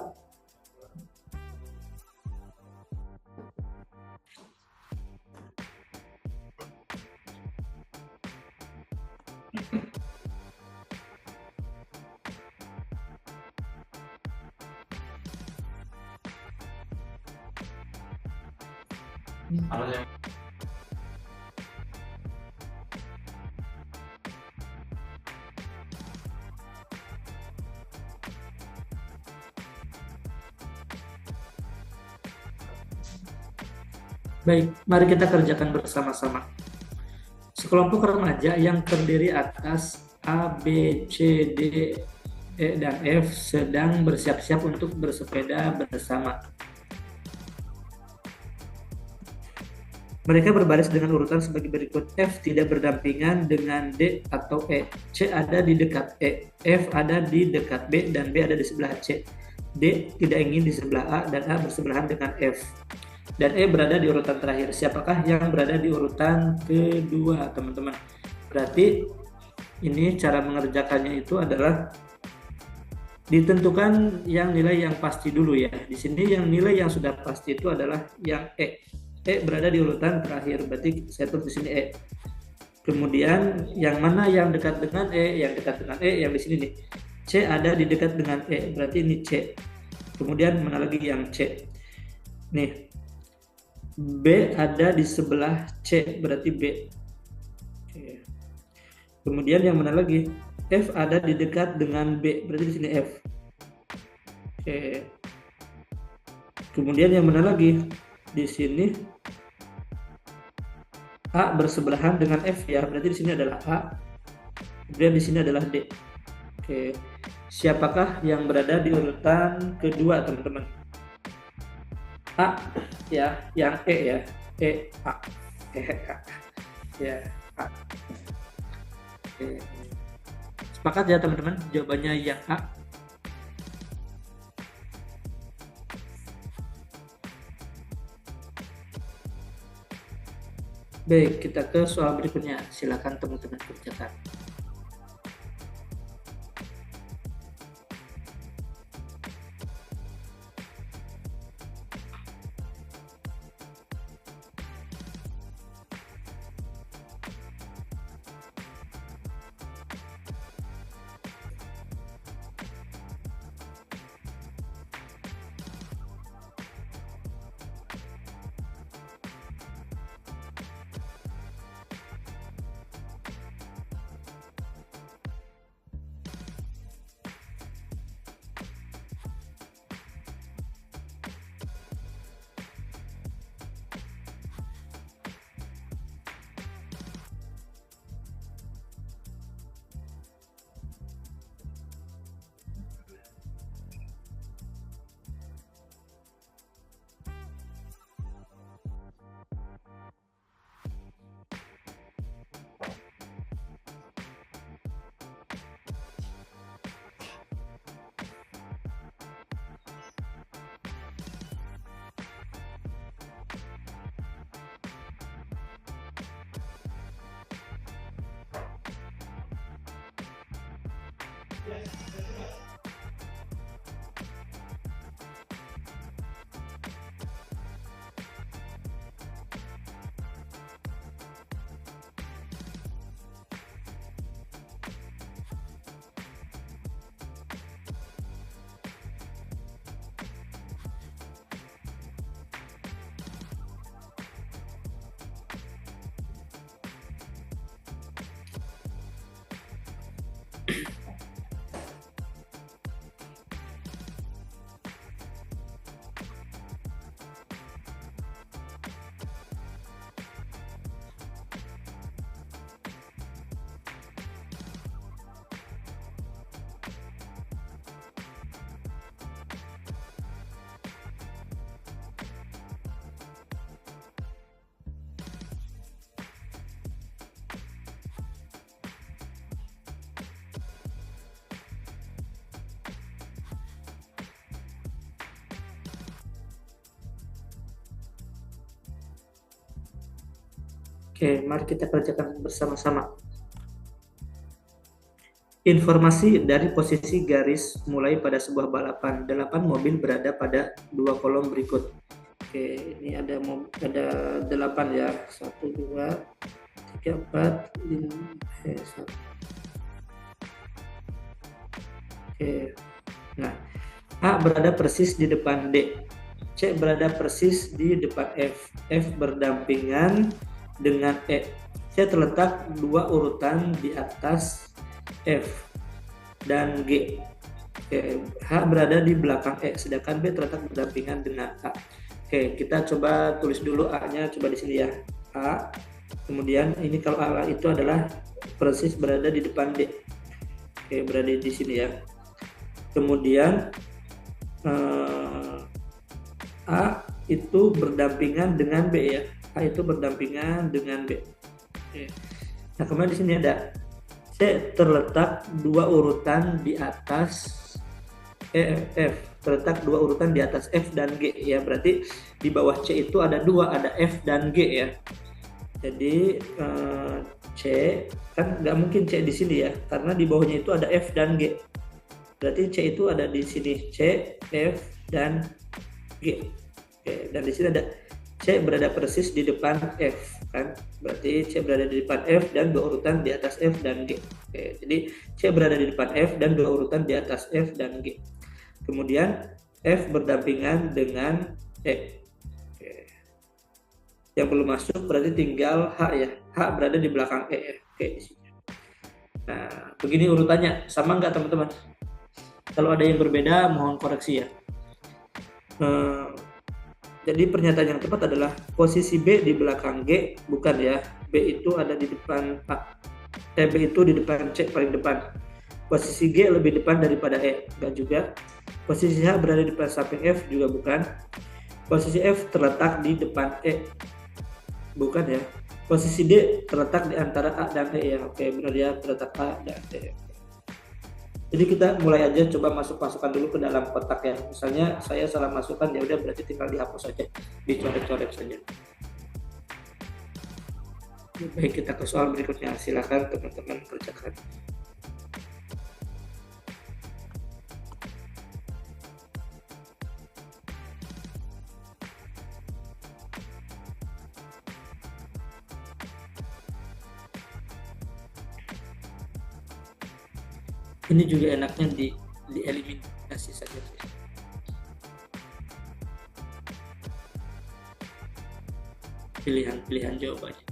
Baik, mari kita kerjakan bersama-sama. Sekelompok remaja yang terdiri atas A, B, C, D, E, dan F sedang bersiap-siap untuk bersepeda bersama. Mereka berbaris dengan urutan sebagai berikut. F tidak berdampingan dengan D atau E. C ada di dekat E. F ada di dekat B dan B ada di sebelah C. D tidak ingin di sebelah A dan A bersebelahan dengan F. Dan E berada di urutan terakhir. Siapakah yang berada di urutan kedua, teman-teman? Berarti ini cara mengerjakannya itu adalah ditentukan yang nilai yang pasti dulu ya. Di sini yang nilai yang sudah pasti itu adalah yang E. E berada di urutan terakhir. Berarti saya tulis di sini E. Kemudian yang mana yang dekat dengan E? Yang dekat dengan E yang di sini nih. C ada di dekat dengan E. Berarti ini C. Kemudian mana lagi yang C? Nih. B ada di sebelah C, berarti B. Oke. Kemudian yang mana lagi? F ada di dekat dengan B, berarti di sini F. Oke. Kemudian yang mana lagi? Di sini A bersebelahan dengan F ya, berarti di sini adalah A, kemudian di sini adalah D. Oke, siapakah yang berada di urutan kedua teman-teman? A ya, yang E ya, A, A, ya A. Oke. Sepakat ya teman-teman, jawabannya yang A. Baik, kita ke soal berikutnya. Silakan teman-teman kerjakan. Oke, mari kita kerjakan bersama-sama. Informasi dari posisi garis mulai pada sebuah balapan. 8 mobil berada pada 2 kolom berikut. Oke, ini ada 8 ya. 1, 2, 3, 4, 5, 1. Oke. Nah, A berada persis di depan D. C berada persis di depan F. F berdampingan dengan E. C terletak 2 urutan di atas F dan G. H berada di belakang E, sedangkan B terletak berdampingan dengan A. Oke, kita coba tulis dulu A-nya, coba di sini ya. A, kemudian ini kalau A itu adalah persis berada di depan D. Oke, berada di sini ya. Kemudian A itu berdampingan dengan B ya. A itu berdampingan dengan B. Oke. Nah, kemudian di sini ada C terletak 2 urutan di atas F, terletak 2 urutan di atas F dan G ya, berarti di bawah C itu ada 2, ada F dan G ya. Jadi C kan nggak mungkin C di sini ya, karena di bawahnya itu ada F dan G. Berarti C itu ada di sini, C, F dan G. Oke, dan di sini ada C berada persis di depan F kan, berarti C berada di depan F dan 2 urutan di atas F dan G. Oke, jadi C berada di depan F dan 2 urutan di atas F dan G. Kemudian F berdampingan dengan E. Oke. Yang belum masuk berarti tinggal H ya. H berada di belakang E ya. Oke, di sini. Nah, begini urutannya, sama nggak teman-teman? Kalau ada yang berbeda mohon koreksi ya. Jadi pernyataan yang tepat adalah posisi B di belakang G, bukan ya. B itu ada di depan A. B itu di depan C paling depan. Posisi G lebih depan daripada E, enggak juga. Posisi H berada di depan samping F, juga bukan. Posisi F terletak di depan E, bukan ya. Posisi D terletak di antara A dan E ya. Oke, benar ya, terletak A dan E. Jadi kita mulai aja coba masukkan dulu ke dalam kotak ya. Misalnya saya salah masukkan, ya udah berarti tinggal dihapus saja, dicoret-coret saja. Baik, kita ke soal berikutnya. Silakan teman-teman kerjakan. Ini juga enaknya dieliminasi saja. Pilihan jawabannya.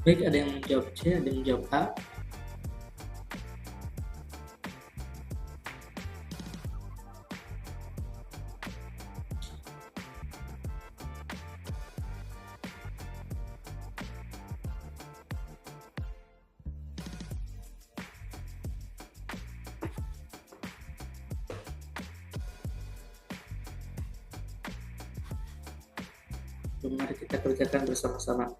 Baik, ada yang menjawab C, ada yang menjawab A. Mari kita kerjakan bersama-sama.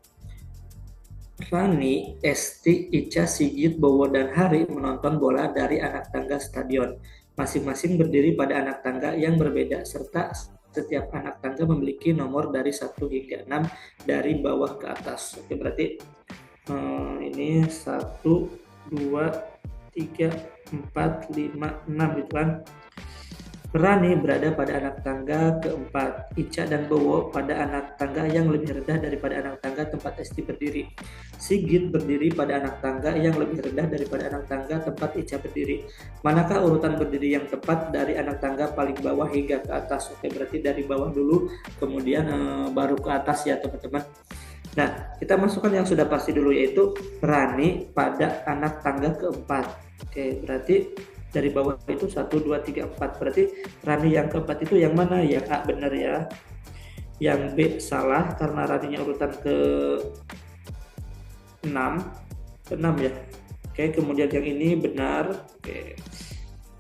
Rani, Esti, Ica, Sigit, Bowo, dan Hari menonton bola dari anak tangga stadion. Masing-masing berdiri pada anak tangga yang berbeda, serta setiap anak tangga memiliki nomor dari 1 hingga 6 dari bawah ke atas. Oke, berarti ini 1, 2, 3, 4, 5, 6 gitu kan. Rani berada pada anak tangga keempat, Ica dan Bowo pada anak tangga yang lebih rendah daripada anak tangga tempat Esti berdiri. Sigit berdiri pada anak tangga yang lebih rendah daripada anak tangga tempat Ica berdiri. Manakah urutan berdiri yang tepat dari anak tangga paling bawah hingga ke atas? Oke, berarti dari bawah dulu, kemudian baru ke atas ya teman-teman. Nah, kita masukkan yang sudah pasti dulu, yaitu Rani pada anak tangga keempat. Oke, berarti dari bawah itu 1, 2, 3, 4. Berarti Rani yang keempat itu yang mana? Yang A benar ya. Yang B salah karena Raninya urutan ke 6 ya. Oke, kemudian yang ini benar. Oke.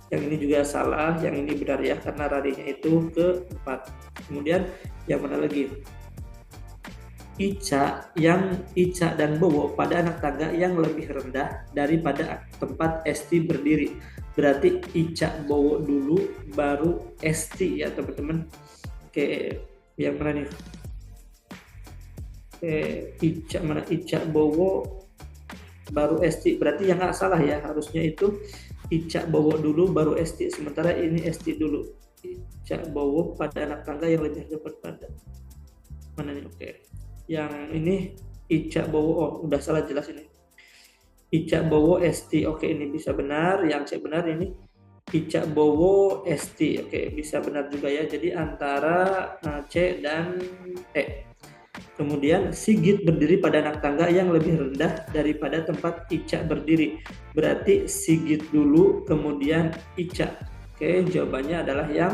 Yang ini juga salah, yang ini benar ya karena Raninya itu ke 4. Kemudian yang mana lagi? Ica dan Bowo pada anak tangga yang lebih rendah daripada tempat Esti berdiri. Berarti Ica, Bowo dulu baru Esti ya teman-teman. Oke, yang mana nih? Ica, Bowo baru Esti. Berarti yang nggak salah ya, harusnya itu Ica, Bowo dulu baru Esti. Sementara ini Esti dulu. Ica, Bowo pada anak tangga yang lebih rendah pada mana nih? Oke. Yang ini Ica, Bowo, oh udah salah jelas ini. Ica, Bowo, Esti. Oke, ini bisa benar. Yang saya benar ini Ica, Bowo, Esti. Oke, bisa benar juga ya. Jadi antara C dan E. Kemudian Sigit berdiri pada anak tangga yang lebih rendah daripada tempat Ica berdiri. Berarti Sigit dulu, kemudian Ica. Oke, jawabannya adalah yang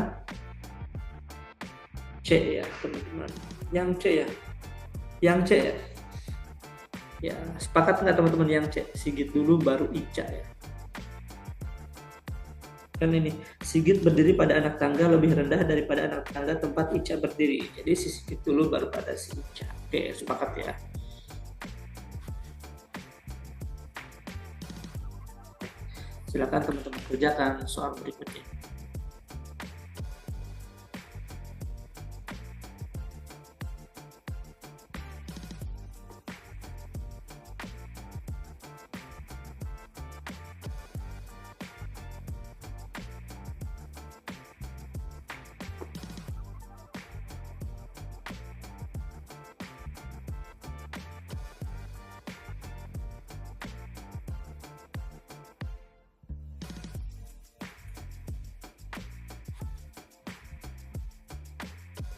C ya teman-teman. Yang C ya. Yang C ya. Ya, sepakat nggak teman-teman yang C? Sigit dulu baru Ica ya. Kan ini, Sigit berdiri pada anak tangga lebih rendah daripada anak tangga tempat Ica berdiri. Jadi si Sigit dulu baru pada si Ica. Oke, sepakat ya. Silakan teman-teman kerjakan soal berikutnya.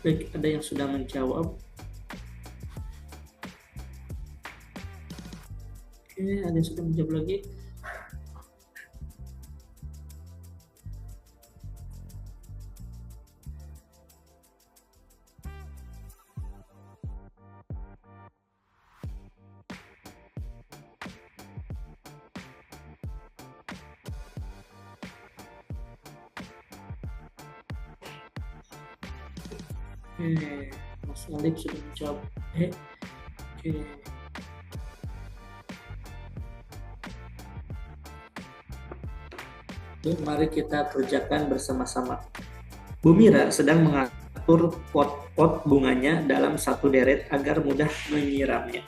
Baik, ada yang sudah menjawab. Oke, ada yang sudah menjawab lagi. Oke, Mas Alif sudah menjawab. Oke. Oke, mari kita kerjakan bersama-sama. Bu Mira sedang mengatur pot-pot bunganya dalam satu deret agar mudah menyiramnya.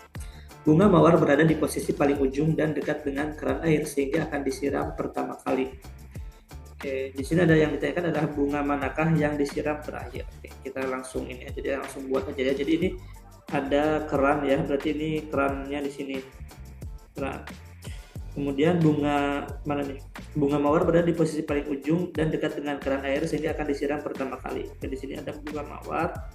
Bunga mawar berada di posisi paling ujung dan dekat dengan keran air sehingga akan disiram pertama kali. Oke, di sini ada yang ditanyakan adalah bunga manakah yang disiram terakhir. Oke, kita langsung ini aja, jadi langsung buat aja ya. Jadi ini ada keran ya, berarti ini kerannya di sini. Keran. Kemudian bunga mana nih? Bunga mawar berada di posisi paling ujung dan dekat dengan keran air sehingga akan disiram pertama kali. Oke, di sini ada bunga mawar.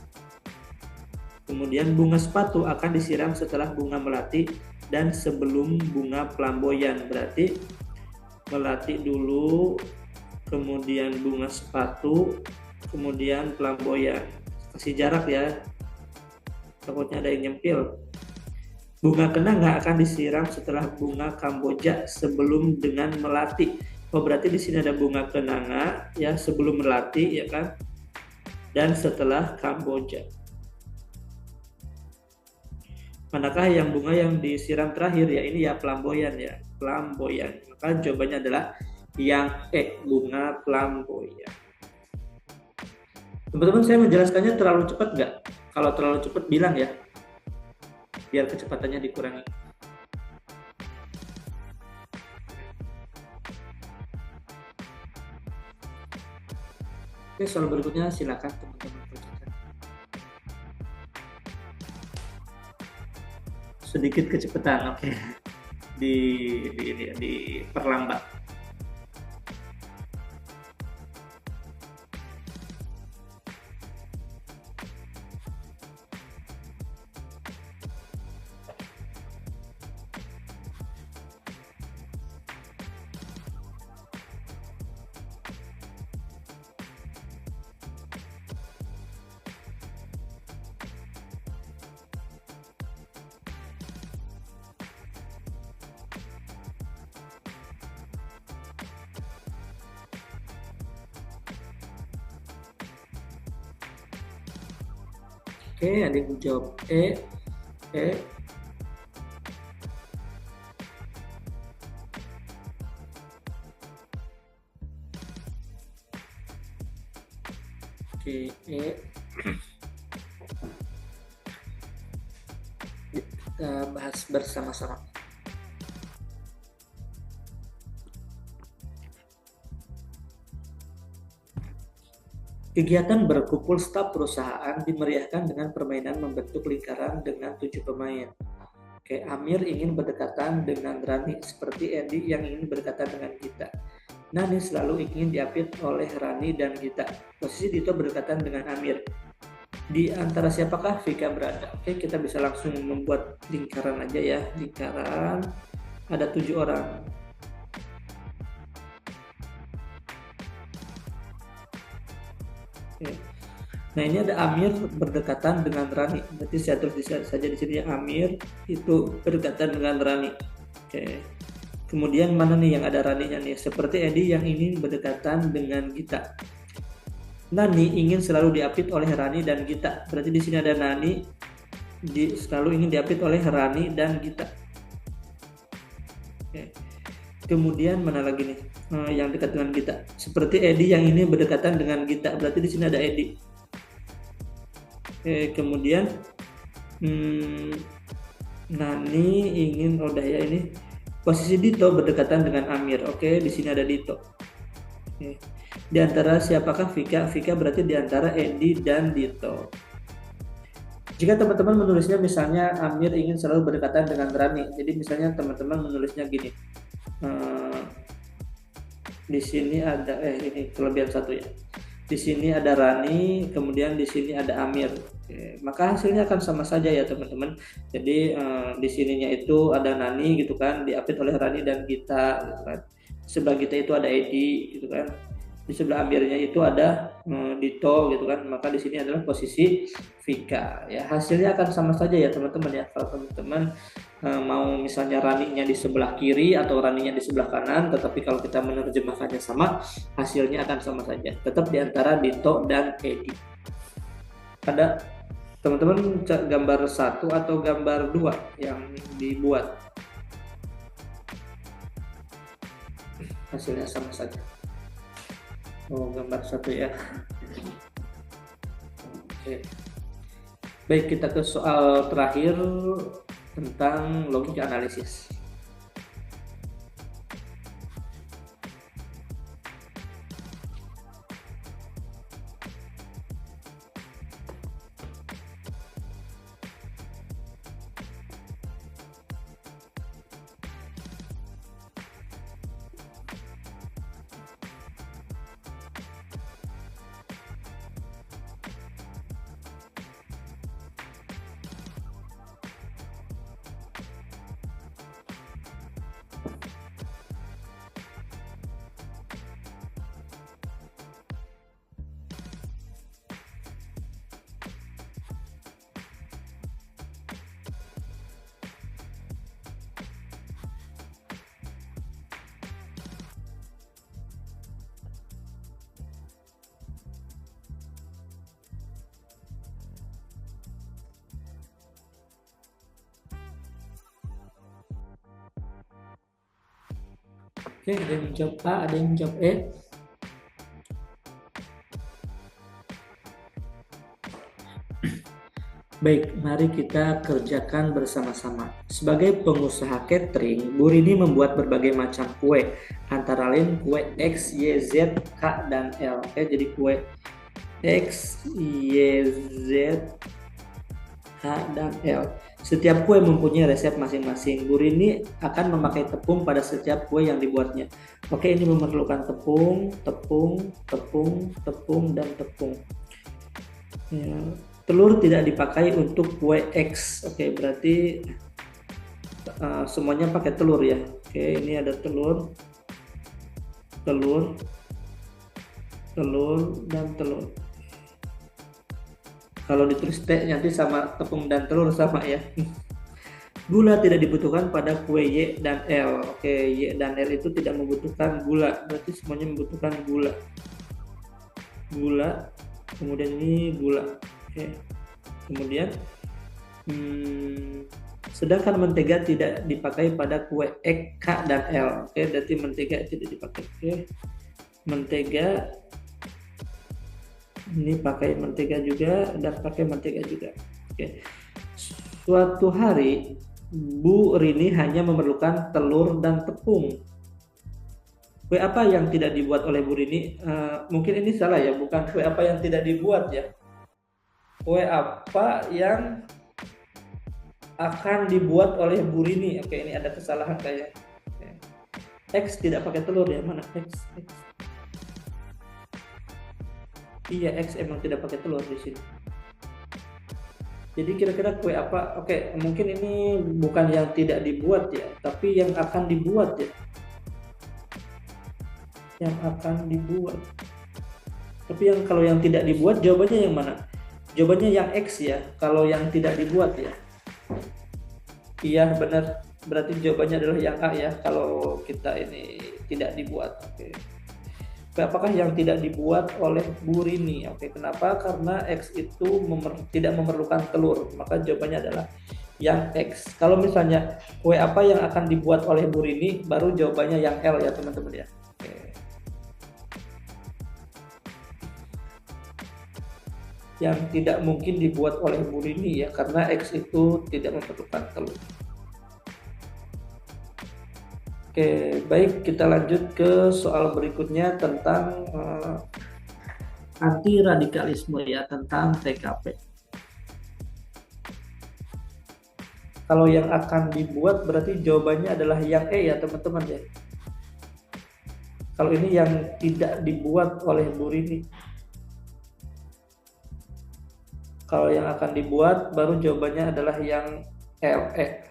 Kemudian bunga sepatu akan disiram setelah bunga melati dan sebelum bunga flamboyan. Berarti melati dulu, kemudian bunga sepatu, kemudian flamboyan. Kasih jarak ya, takutnya ada yang nyempil. Bunga kenanga akan disiram setelah bunga kamboja sebelum dengan melati. Oh, berarti di sini ada bunga kenanga ya sebelum melati ya kan, dan setelah kamboja. Manakah yang bunga yang disiram terakhir ya? Ini ya flamboyan ya, flamboyan. Maka jawabannya adalah yang bunga flamboyan. Teman-teman, saya menjelaskannya terlalu cepat nggak? Kalau terlalu cepat bilang ya, biar kecepatannya dikurangi. Oke, soal berikutnya silakan teman-teman kerjakan. Sedikit kecepatan, oke. Di perlambat. Oke, ada yang jawab E. Oke, kita bahas bersama-sama. Kegiatan berkumpul staf perusahaan dimeriahkan dengan permainan membentuk lingkaran dengan 7 pemain. Oke, Amir ingin berdekatan dengan Rani seperti Edi yang ingin berdekatan dengan Gita. Nani selalu ingin diapit oleh Rani dan Gita. Posisi Dito berdekatan dengan Amir. Di antara siapakah Vika berada? Oke, kita bisa langsung membuat lingkaran aja ya. Lingkaran ada 7 orang. Nah, ini ada Amir berdekatan dengan Rani. Berarti saya tulis saja di sini Amir itu berdekatan dengan Rani. Oke. Kemudian mana nih yang ada Raninya nih? Seperti Edi yang ingin berdekatan dengan Gita. Nani ingin selalu diapit oleh Rani dan Gita. Berarti di sini ada Nani selalu ingin diapit oleh Rani dan Gita. Oke. Kemudian mana lagi nih yang dekat dengan Gita? Seperti Edi yang ini berdekatan dengan Gita. Berarti di sini ada Edi. Kemudian Nani ingin ya ini posisi Dito berdekatan dengan Amir. Oke, di sini ada Dito. Oke. Di antara siapakah Vika? Vika berarti di antara Edi dan Dito. Jika teman-teman menulisnya misalnya Amir ingin selalu berdekatan dengan Rani. Jadi misalnya teman-teman menulisnya gini. Di sini ada ini kelebihan satu ya. Di sini ada Rani, kemudian di sini ada Amir. Oke, maka hasilnya akan sama saja ya teman-teman. Jadi di sininya itu ada Nani gitu kan, diapit oleh Rani dan Gita gitu kan. Sebelah Gita itu ada Edi gitu kan. Di sebelah Amirnya itu ada Dito gitu kan. Maka di sini adalah posisi Vika. Ya, hasilnya akan sama saja ya teman-teman ya. Kalau teman-teman mau misalnya Raninya di sebelah kiri atau Raninya di sebelah kanan, tetapi kalau kita menerjemahkannya sama, hasilnya akan sama saja. Tetap di antara Dito dan Edi. Ada teman-teman gambar 1 atau gambar 2 yang dibuat, hasilnya sama saja. Oh, gambar 1 ya. Oke. Baik, kita ke soal terakhir tentang logika analisis. Oke, ada yang menjawab A, ada yang menjawab E. Baik, mari kita kerjakan bersama-sama. Sebagai pengusaha catering, Bu Rini membuat berbagai macam kue, antara lain kue X, Y, Z, K, dan L. Oke, jadi kue X, Y, Z, K, dan L. Setiap kue mempunyai resep masing-masing. Bu Rini akan memakai tepung pada setiap kue yang dibuatnya. Oke, ini memerlukan tepung, dan tepung. Ya, telur tidak dipakai untuk kue X. Oke, berarti semuanya pakai telur ya. Oke, ini ada telur, dan telur. Kalau ditulis T nanti sama tepung dan telur sama ya. Gula tidak dibutuhkan pada kue Y dan L. Oke, Y dan L itu tidak membutuhkan gula. Berarti semuanya membutuhkan gula. Kemudian ini gula. Oke. Kemudian sedangkan mentega tidak dipakai pada kue X, K, dan L. Oke, berarti mentega tidak dipakai. Oke. Mentega ini pakai mentega juga dan pakai mentega juga. Oke. Suatu hari Bu Rini hanya memerlukan telur dan tepung. Kue apa yang tidak dibuat oleh Bu Rini? Mungkin ini salah ya, bukan kue apa yang tidak dibuat ya. Kue apa yang akan dibuat oleh Bu Rini? Oke, ini ada kesalahan kayak. X tidak pakai telur ya, mana X. Iya, X emang tidak pakai telur di sini. Jadi kira-kira kue apa? Oke, mungkin ini bukan yang tidak dibuat ya, tapi yang akan dibuat ya. Yang akan dibuat. Tapi Tapi kalau yang tidak dibuat, jawabannya yang mana? Jawabannya yang X ya, kalau yang tidak dibuat ya. Iya benar, berarti jawabannya adalah yang A ya, kalau kita ini tidak dibuat. Oke. Apakah yang tidak dibuat oleh Bu Rini? Oke, kenapa? Karena X itu tidak memerlukan telur, maka jawabannya adalah yang X. Kalau misalnya kue apa yang akan dibuat oleh Bu Rini, baru jawabannya yang L ya teman-teman ya. Oke. Yang tidak mungkin dibuat oleh Bu Rini ya, karena X itu tidak memerlukan telur. Oke, baik, kita lanjut ke soal berikutnya tentang anti radikalisme ya, tentang TKP. Kalau yang akan dibuat berarti jawabannya adalah yang E ya teman-teman ya. Kalau ini yang tidak dibuat oleh Bu Rini. Kalau yang akan dibuat baru jawabannya adalah yang LE.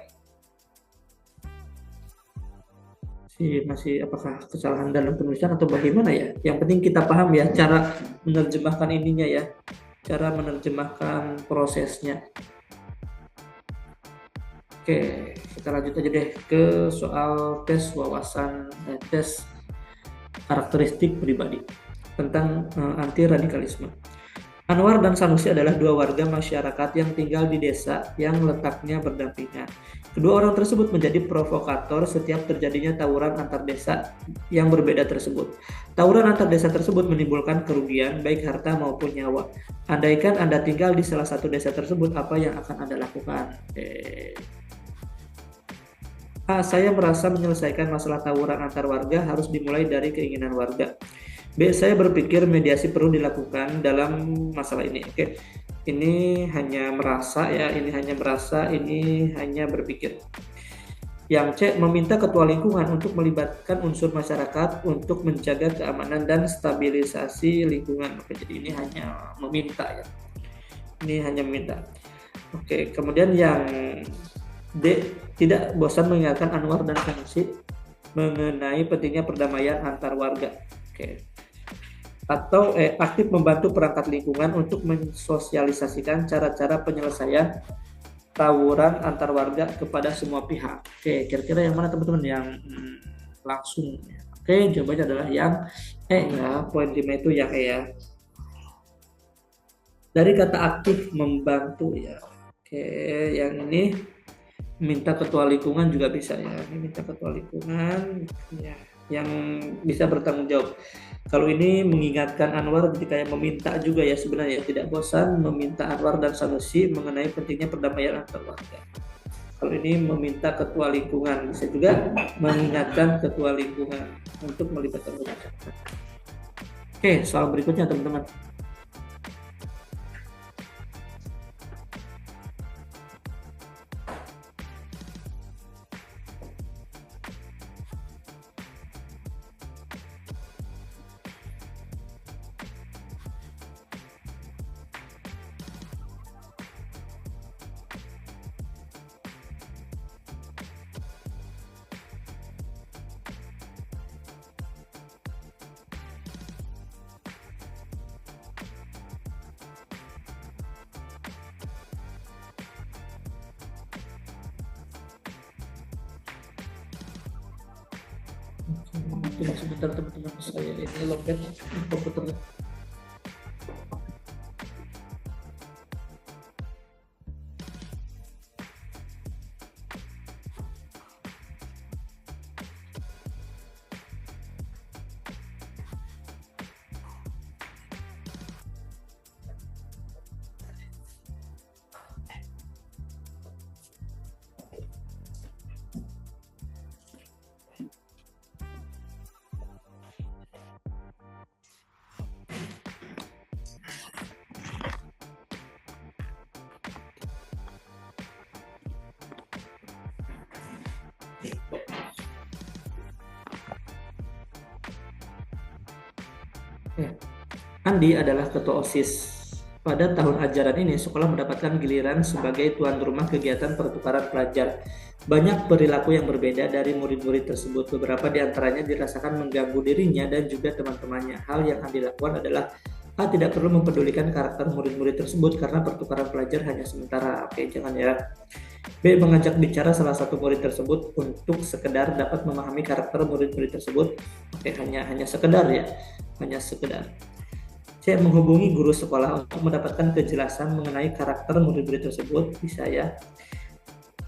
Masih apakah kesalahan dalam penulisan atau bagaimana ya? Yang penting kita paham ya cara menerjemahkan ininya ya. Cara menerjemahkan prosesnya. Oke, kita lanjut aja deh ke soal tes wawasan, tes karakteristik pribadi tentang anti radikalisme. Anwar dan Sanusi adalah dua warga masyarakat yang tinggal di desa yang letaknya berdampingan. Kedua orang tersebut menjadi provokator setiap terjadinya tawuran antar desa yang berbeda tersebut. Tawuran antar desa tersebut menimbulkan kerugian baik harta maupun nyawa. Andaikan Anda tinggal di salah satu desa tersebut, apa yang akan Anda lakukan? A. Saya merasa menyelesaikan masalah tawuran antar warga harus dimulai dari keinginan warga. B. Saya berpikir mediasi perlu dilakukan dalam masalah ini. Oke, ini hanya merasa ya, ini hanya merasa, ini hanya berpikir. Yang C. Meminta ketua lingkungan untuk melibatkan unsur masyarakat untuk menjaga keamanan dan stabilisasi lingkungan. Oke, jadi ini hanya meminta ya. Ini hanya meminta. Oke, kemudian yang D. Tidak bosan mengingatkan Anwar dan Sanusi mengenai pentingnya perdamaian antar warga. Oke. Atau aktif membantu perangkat lingkungan untuk mensosialisasikan cara-cara penyelesaian tawuran antar warga kepada semua pihak. Oke, kira-kira yang mana teman-teman yang langsung? Oke, jawabannya adalah yang E ya. Poin 5 itu yang E ya. Dari kata aktif membantu ya. Oke, yang ini minta ketua lingkungan juga bisa ya. Ini minta ketua lingkungan ya, yang bisa bertanggung jawab. Kalau ini mengingatkan Anwar, jadi kayak meminta juga ya sebenarnya, tidak bosan meminta Anwar dan Sanusi mengenai pentingnya perdamaian antar warga. Kalau ini meminta ketua lingkungan, bisa juga mengingatkan ketua lingkungan untuk melibatkan masyarakat. Oke, soal berikutnya teman-teman. Tunggu sebentar teman-teman, saya ini login komputernya. Andi adalah ketua OSIS. Pada tahun ajaran ini, sekolah mendapatkan giliran sebagai tuan rumah kegiatan pertukaran pelajar. Banyak perilaku yang berbeda dari murid-murid tersebut. Beberapa di antaranya dirasakan mengganggu dirinya dan juga teman-temannya. Hal yang Andi lakukan adalah A tidak perlu mempedulikan karakter murid-murid tersebut karena pertukaran pelajar hanya sementara. Oke, jangan ya. B. Mengajak bicara salah satu murid tersebut untuk sekedar dapat memahami karakter murid-murid tersebut. Oke, hanya sekedar ya, hanya sekedar. C. Menghubungi guru sekolah untuk mendapatkan kejelasan mengenai karakter murid-murid tersebut. Bisa ya.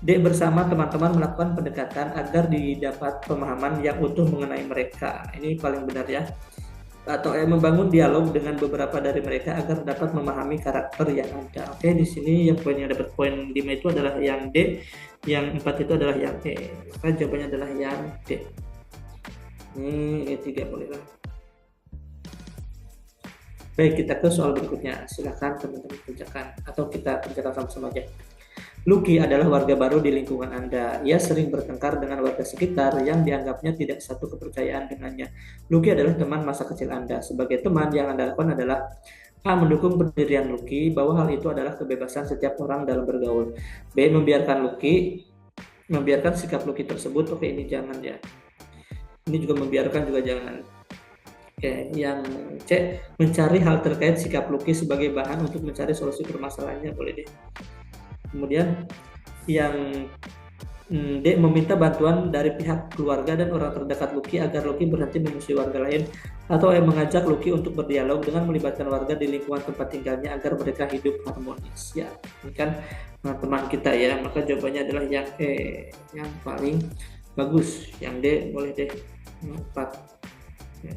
D. Bersama teman-teman melakukan pendekatan agar didapat pemahaman yang utuh mengenai mereka. Ini paling benar ya. Atau membangun dialog dengan beberapa dari mereka agar dapat memahami karakter yang ada. Oke, di sini yang poin yang dapat poin 5 itu adalah yang D, yang 4 itu adalah yang E. Maka jawabannya adalah yang D. Ini E3 boleh lah. Baik, kita ke soal berikutnya. Silakan teman-teman kerjakan atau kita kerjakan sama-sama aja. Lucky adalah warga baru di lingkungan Anda. Ia sering bertengkar dengan warga sekitar yang dianggapnya tidak satu kepercayaan dengannya. Lucky adalah teman masa kecil Anda. Sebagai teman, yang Anda lakukan adalah A. Mendukung pendirian Lucky bahwa hal itu adalah kebebasan setiap orang dalam bergaul. B. Membiarkan sikap Lucky tersebut. Oke, ini jangan ya. Ini juga membiarkan juga jangan. Oke, yang C. Mencari hal terkait sikap Lucky sebagai bahan untuk mencari solusi permasalahannya. Boleh deh. Kemudian yang D. Meminta bantuan dari pihak keluarga dan orang terdekat Lucky agar Lucky berhenti memusuhi warga lain, atau mengajak Lucky untuk berdialog dengan melibatkan warga di lingkungan tempat tinggalnya agar mereka hidup harmonis. Ya, ini kan teman kita ya, maka jawabannya adalah yang E, yang paling bagus. Yang D boleh deh 4 ya,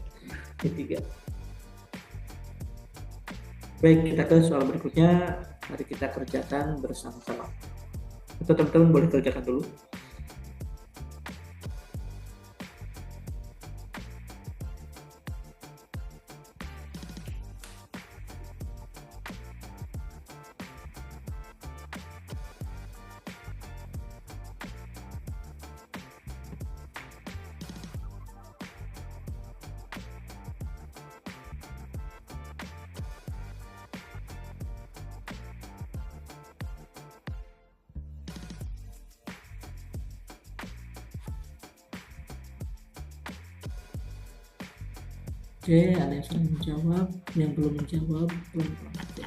ketiga. Baik, kita ke soal berikutnya. Mari kita kerjakan bersama-sama. Atau teman-teman boleh kerjakan dulu. Oke, ada yang sudah menjawab, yang belum menjawab belum ada.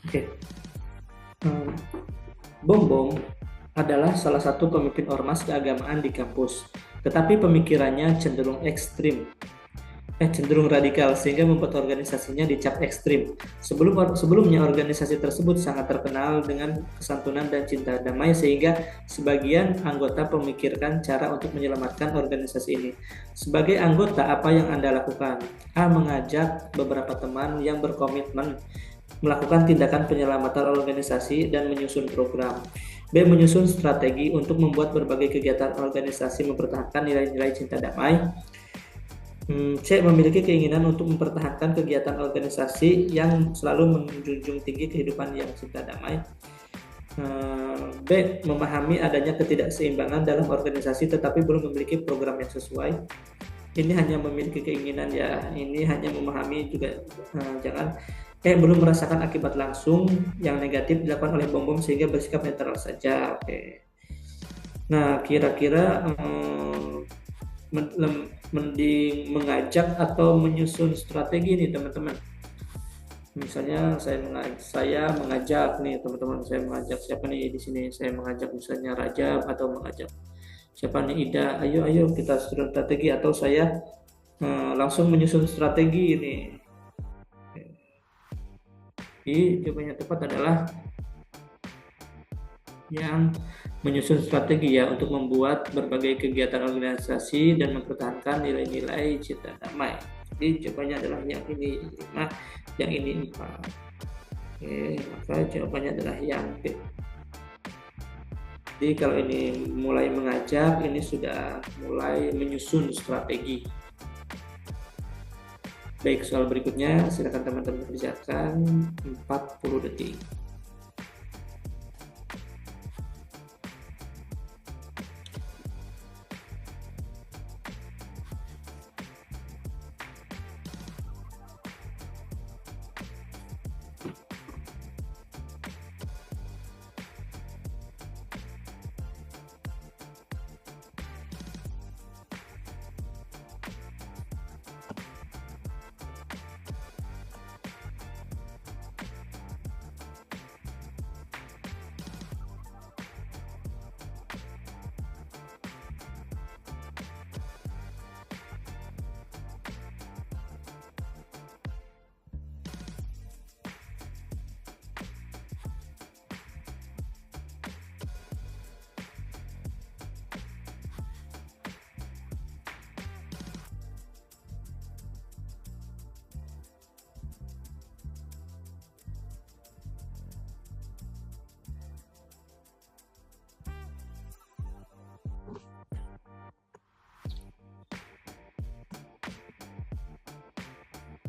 Oke. Bom adalah salah satu pemimpin ormas keagamaan di kampus, tetapi pemikirannya cenderung radikal sehingga membuat organisasinya dicap ekstrim. Sebelumnya organisasi tersebut sangat terkenal dengan kesantunan dan cinta damai sehingga sebagian anggota memikirkan cara untuk menyelamatkan organisasi ini. Sebagai anggota, apa yang Anda lakukan? A. Mengajak beberapa teman yang berkomitmen melakukan tindakan penyelamatan organisasi dan menyusun program. B. Menyusun strategi untuk membuat berbagai kegiatan organisasi mempertahankan nilai-nilai cinta damai. C. Memiliki keinginan untuk mempertahankan kegiatan organisasi yang selalu menjunjung tinggi kehidupan yang cinta damai. B. Memahami adanya ketidakseimbangan dalam organisasi tetapi belum memiliki program yang sesuai. Ini hanya memiliki keinginan ya, ini hanya memahami juga jangan. Belum merasakan akibat langsung yang negatif dilakukan oleh bom sehingga bersikap netral saja. Oke. Nah, kira-kira mending mengajak atau menyusun strategi nih teman-teman. Misalnya saya mengajak nih teman-teman, saya mengajak siapa nih di sini? Saya mengajak misalnya Rajab atau mengajak siapa nih Ida? Ayo kita susun strategi, atau saya langsung menyusun strategi ini. Jawaban yang tepat adalah yang menyusun strategi ya untuk membuat berbagai kegiatan organisasi dan mempertahankan nilai-nilai cinta damai. Jadi jawabannya adalah yang ini 5, yang ini 4. Oke, maka jawabannya adalah yang B. Jadi kalau ini mulai mengajak, ini sudah mulai menyusun strategi. Baik, soal berikutnya silakan teman-teman kerjakan 40 detik.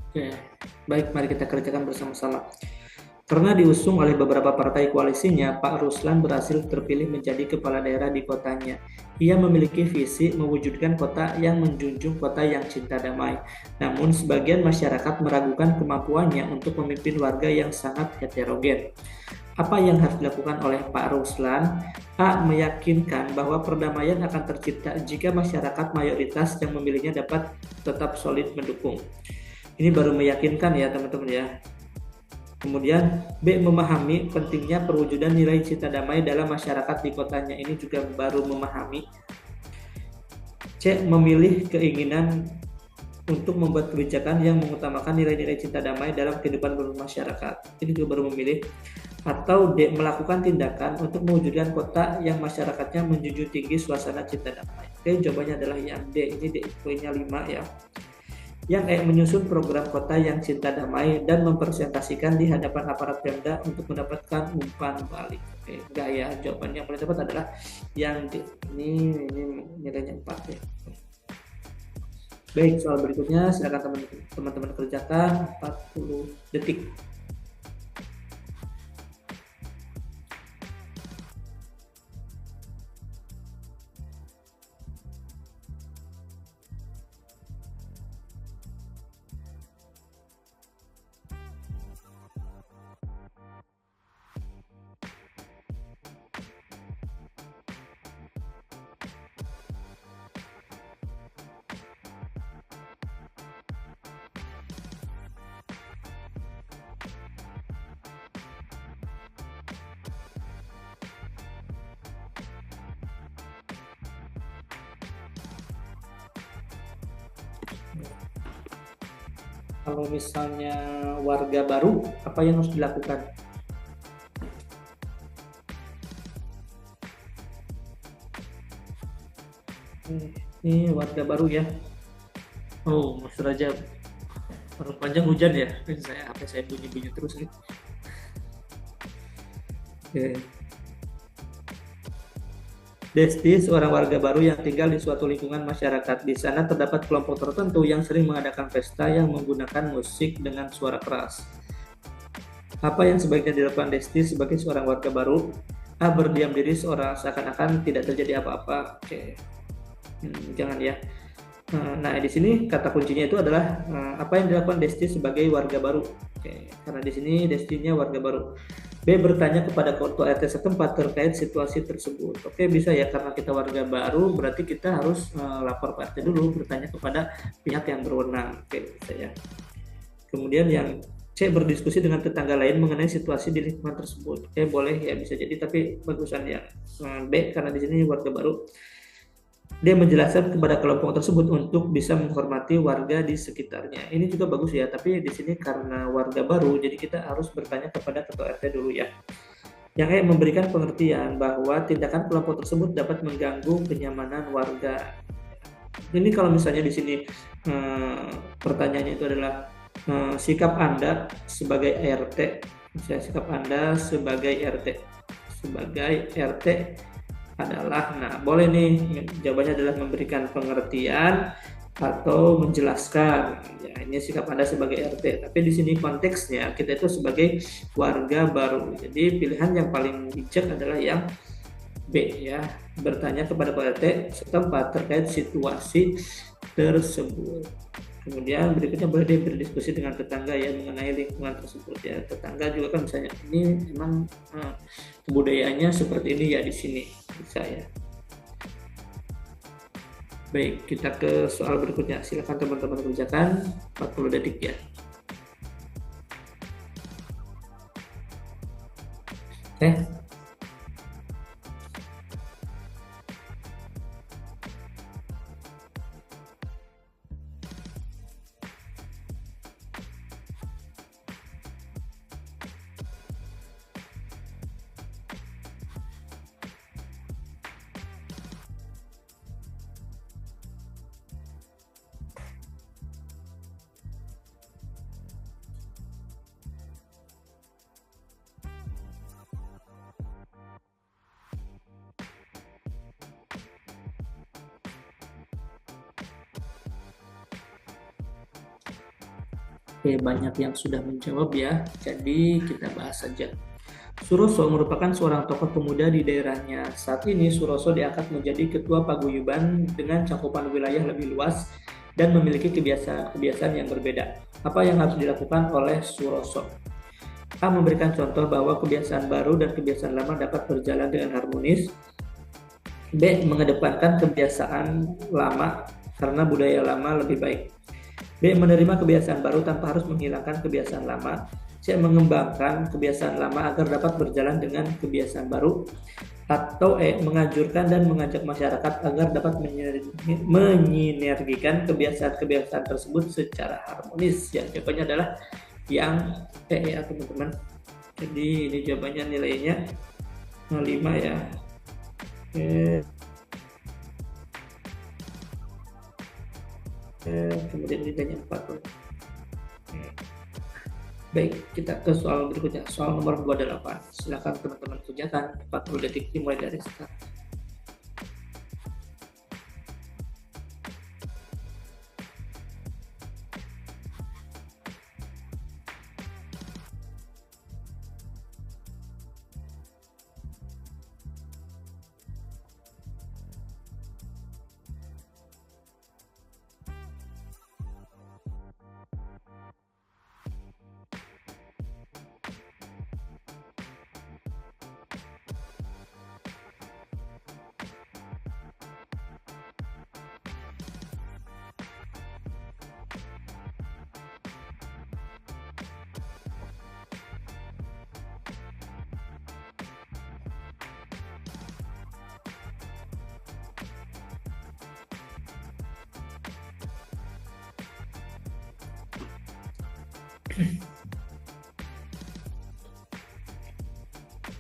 Oke, baik, mari kita kerjakan bersama-sama. Karena diusung oleh beberapa partai koalisinya, Pak Ruslan berhasil terpilih menjadi kepala daerah di kotanya. Ia memiliki visi mewujudkan kota yang menjunjung kota yang cinta damai. Namun, sebagian masyarakat meragukan kemampuannya untuk memimpin warga yang sangat heterogen. Apa yang harus dilakukan oleh Pak Ruslan? A. Meyakinkan bahwa perdamaian akan tercipta jika masyarakat mayoritas yang memilihnya dapat tetap solid mendukung. Ini baru meyakinkan ya teman-teman ya. Kemudian B. Memahami pentingnya perwujudan nilai cinta damai dalam masyarakat di kotanya. Ini juga baru memahami. C. Memilih keinginan untuk membuat kebijakan yang mengutamakan nilai-nilai cinta damai dalam kehidupan bermasyarakat. Ini juga baru memilih. Atau D. Melakukan tindakan untuk mewujudkan kota yang masyarakatnya menjunjung tinggi suasana cinta damai. Oke, jawabannya adalah yang D. Ini D poinnya 5 ya. Yang menyusun program kota yang cinta damai dan mempresentasikan di hadapan aparat Pemda untuk mendapatkan umpan balik. Oke, enggak ya, jawaban yang paling tepat adalah yang D. Ini nilainya 4 ya. Baik, soal berikutnya silakan teman-teman kerjakan 40 detik. Kalau misalnya warga baru, apa yang harus dilakukan? Ini warga baru ya. Oh, Mas Raja, baru panjang hujan ya. Saya bunyi-bunyi terus nih. Oke. Desti, seorang warga baru yang tinggal di suatu lingkungan masyarakat. Di sana terdapat kelompok tertentu yang sering mengadakan pesta yang menggunakan musik dengan suara keras. Apa yang sebaiknya dilakukan Desti sebagai seorang warga baru? A. Berdiam diri seakan-akan tidak terjadi apa-apa. Oke. Jangan ya. Nah, di sini kata kuncinya itu adalah apa yang dilakukan Desti sebagai warga baru. Oke, karena di sini Destinya warga baru. B. Bertanya kepada ketua RT setempat terkait situasi tersebut. Oke, bisa ya, karena kita warga baru berarti kita harus lapor ke RT dulu, bertanya kepada pihak yang berwenang. Oke, bisa ya. Kemudian yang C. Berdiskusi dengan tetangga lain mengenai situasi di lingkungan tersebut. Oke, boleh ya, bisa jadi, tapi bagusan yang B karena di sini warga baru. Dia menjelaskan kepada kelompok tersebut untuk bisa menghormati warga di sekitarnya. Ini juga bagus ya, tapi di sini karena warga baru, jadi kita harus bertanya kepada ketua RT dulu ya. Yang memberikan pengertian bahwa tindakan kelompok tersebut dapat mengganggu kenyamanan warga. Ini kalau misalnya di sini pertanyaannya itu adalah sikap Anda sebagai RT, sikap Anda sebagai RT adalah, nah boleh nih, jawabannya adalah memberikan pengertian atau menjelaskan. Ya, ini sikap Anda sebagai RT, tapi di sini konteksnya kita itu sebagai warga baru. Jadi pilihan yang paling bijak adalah yang B ya, bertanya kepada RT setempat terkait situasi tersebut. Kemudian berikutnya boleh dia berdiskusi dengan tetangga ya mengenai lingkungan tersebut ya. Tetangga juga kan misalnya ini memang kebudayaannya seperti ini ya di sini bisa ya. Baik, kita ke soal berikutnya. Silakan teman-teman kerjakan 40 detik ya. Oke. Oke, banyak yang sudah menjawab ya, jadi kita bahas saja. Suroso merupakan seorang tokoh pemuda di daerahnya. Saat ini Suroso diangkat menjadi ketua paguyuban dengan cakupan wilayah lebih luas dan memiliki kebiasaan-kebiasaan yang berbeda. Apa yang harus dilakukan oleh Suroso? A. Memberikan contoh bahwa kebiasaan baru dan kebiasaan lama dapat berjalan dengan harmonis. B. Mengedepankan kebiasaan lama karena budaya lama lebih baik. B. Menerima kebiasaan baru tanpa harus menghilangkan kebiasaan lama. C. Mengembangkan kebiasaan lama agar dapat berjalan dengan kebiasaan baru. Atau E. Menganjurkan dan mengajak masyarakat agar dapat menyinergikan kebiasaan-kebiasaan tersebut secara harmonis. Ya, jawabannya adalah yang E ya teman-teman. Jadi ini jawabannya nilainya 5 ya. Oke. Kemudian nilainya 4. Baik, kita ke soal berikutnya. Soal nomor 28. Silakan teman-teman kerjakan. 40 detik dimulai dari sekarang.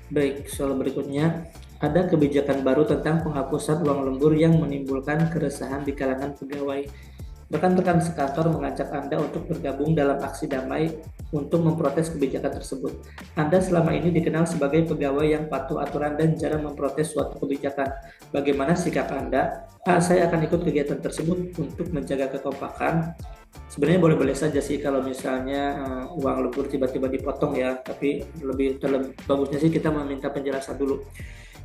Baik, soal berikutnya. Ada kebijakan baru tentang penghapusan uang lembur yang menimbulkan keresahan di kalangan pegawai. Rekan-rekan sekantor mengajak Anda untuk bergabung dalam aksi damai untuk memprotes kebijakan tersebut. Anda selama ini dikenal sebagai pegawai yang patuh aturan dan jarang memprotes suatu kebijakan. Bagaimana sikap Anda? A. Saya akan ikut kegiatan tersebut untuk menjaga kekompakan. Sebenarnya boleh-boleh saja sih kalau misalnya uang lembur tiba-tiba dipotong ya, tapi lebih bagusnya sih kita meminta penjelasan dulu.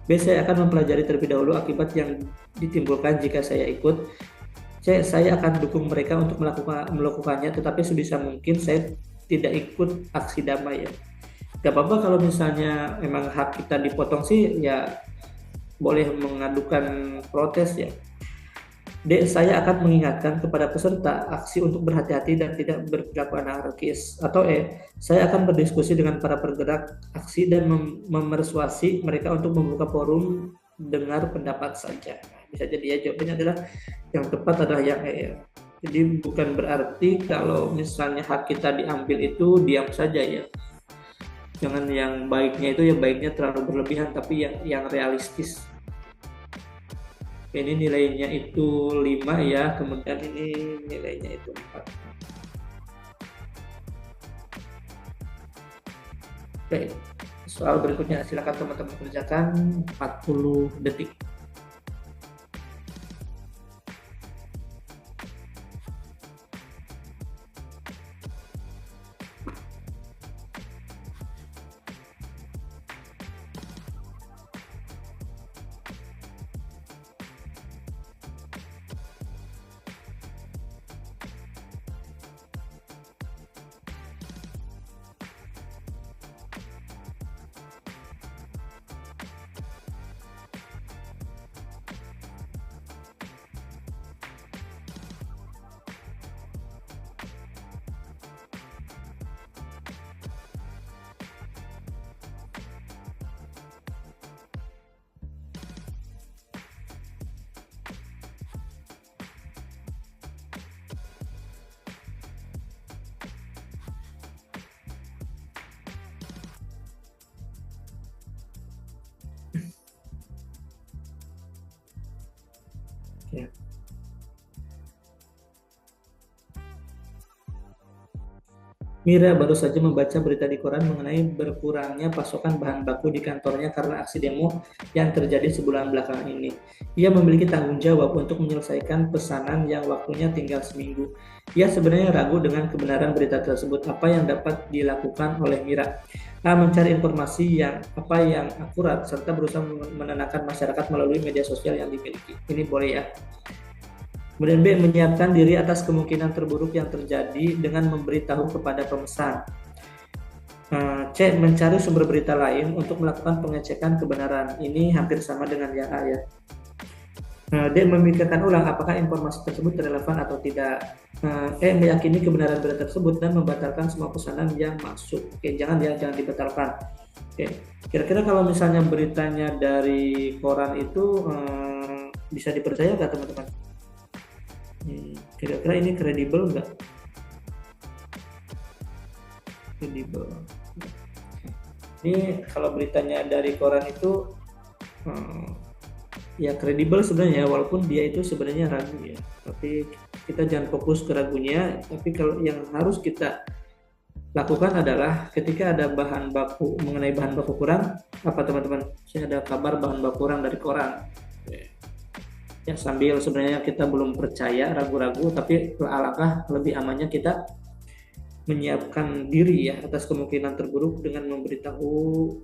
B. Saya akan mempelajari terlebih dahulu akibat yang ditimbulkan jika saya ikut. C. Saya akan dukung mereka untuk melakukannya, tetapi sebisa mungkin saya tidak ikut aksi damai ya. Gak apa-apa kalau misalnya memang hak kita dipotong sih ya, boleh mengadukan protes ya. D. Saya akan mengingatkan kepada peserta aksi untuk berhati-hati dan tidak berperilaku anarkis. Atau E. Saya akan berdiskusi dengan para penggerak aksi dan memersuasi mereka untuk membuka forum dengar pendapat saja. Bisa jadi ya, jawabannya adalah yang tepat adalah yang E ya. Jadi bukan berarti kalau misalnya hak kita diambil itu diam saja ya. Jangan yang baiknya itu ya baiknya terlalu berlebihan, tapi yang realistis. Ini nilainya itu 5 ya, kemudian ini nilainya itu 4. Baik, soal berikutnya silakan teman-teman kerjakan 40 detik. Ya. Mira baru saja membaca berita di koran mengenai berkurangnya pasokan bahan baku di kantornya karena aksi demo yang terjadi sebulan belakangan ini. Ia memiliki tanggung jawab untuk menyelesaikan pesanan yang waktunya tinggal seminggu. Ia sebenarnya ragu dengan kebenaran berita tersebut. Apa yang dapat dilakukan oleh Mira? A. Mencari informasi yang akurat serta berusaha menenangkan masyarakat melalui media sosial yang dimiliki. Ini boleh ya. Kemudian B, menyiapkan diri atas kemungkinan terburuk yang terjadi dengan memberitahu kepada pemesan. C, mencari sumber berita lain untuk melakukan pengecekan kebenaran. Ini hampir sama dengan yang A ya. D, memikirkan ulang apakah informasi tersebut relevan atau tidak. E, meyakini kebenaran berita tersebut dan membatalkan semua pesanan yang masuk. Oke, jangan dibatalkan. Oke, kira-kira kalau misalnya beritanya dari koran itu bisa dipercaya nggak teman-teman? Kira-kira ini kredibel nggak? Kredibel. Ini kalau beritanya dari koran itu ya kredibel sebenarnya, walaupun dia itu sebenarnya ragu ya. Tapi kita jangan fokus ke ragunya. Tapi kalau yang harus kita lakukan adalah ketika ada mengenai bahan baku kurang, apa teman-teman? Saya ada kabar bahan baku kurang dari koran. Ya sambil sebenarnya kita belum percaya, ragu-ragu, tapi alangkah lebih amannya kita menyiapkan diri ya atas kemungkinan terburuk dengan memberitahu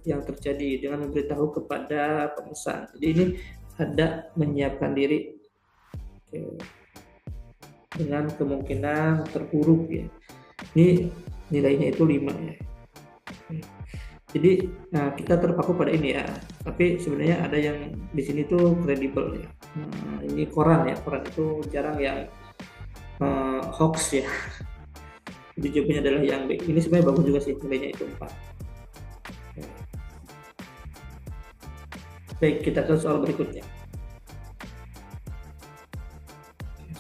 yang terjadi, dengan memberitahu kepada pemesan. Jadi ini ada menyiapkan diri dengan kemungkinan terburuk ya. Ini nilainya itu 5 ya. Jadi kita terpaku pada ini ya. Tapi sebenarnya ada yang di sini tuh kredibel ya. Ini koran ya. Koran itu jarang yang hoax ya. Jadi jawabannya adalah yang B. Ini sebenarnya bagus juga sih, nilainya itu 4. Baik, kita ke soal berikutnya.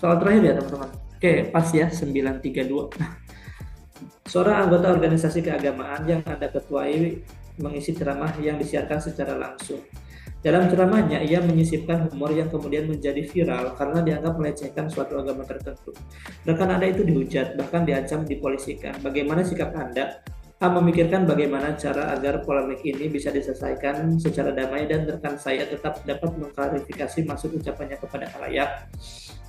Soal terakhir ya teman-teman. Oke, pas ya 932. Seorang anggota organisasi keagamaan yang Anda ketuai mengisi ceramah yang disiarkan secara langsung. Dalam ceramahnya, ia menyisipkan humor yang kemudian menjadi viral karena dianggap melecehkan suatu agama tertentu. Rekan Anda itu dihujat, bahkan diancam dipolisikan. Bagaimana sikap Anda? A. Memikirkan bagaimana cara agar polemik ini bisa diselesaikan secara damai dan rekan saya tetap dapat mengklarifikasi maksud ucapannya kepada khalayak.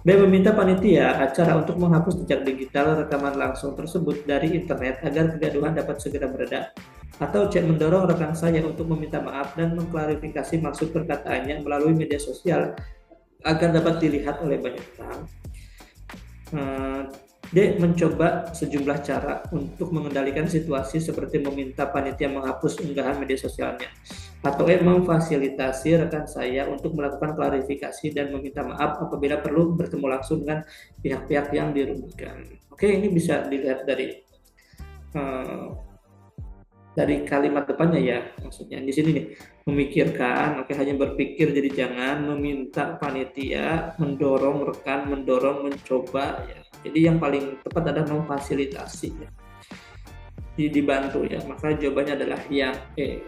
B. Meminta panitia acara untuk menghapus jejak digital rekaman langsung tersebut dari internet agar kegaduhan dapat segera mereda. Atau C. Mendorong rekan saya untuk meminta maaf dan mengklarifikasi maksud perkataannya melalui media sosial agar dapat dilihat oleh banyak orang. D. Mencoba sejumlah cara untuk mengendalikan situasi seperti meminta panitia menghapus unggahan media sosialnya. Atau E. Memfasilitasi rekan saya untuk melakukan klarifikasi dan meminta maaf apabila perlu bertemu langsung dengan pihak-pihak yang dirugikan. Oke, ini bisa dilihat dari kalimat depannya ya, maksudnya di sini nih, memikirkan, oke, hanya berpikir, jadi jangan meminta panitia, mendorong rekan, mencoba ya. Jadi yang paling tepat adalah memfasilitasi ya. Dibantu ya, maka jawabannya adalah yang E.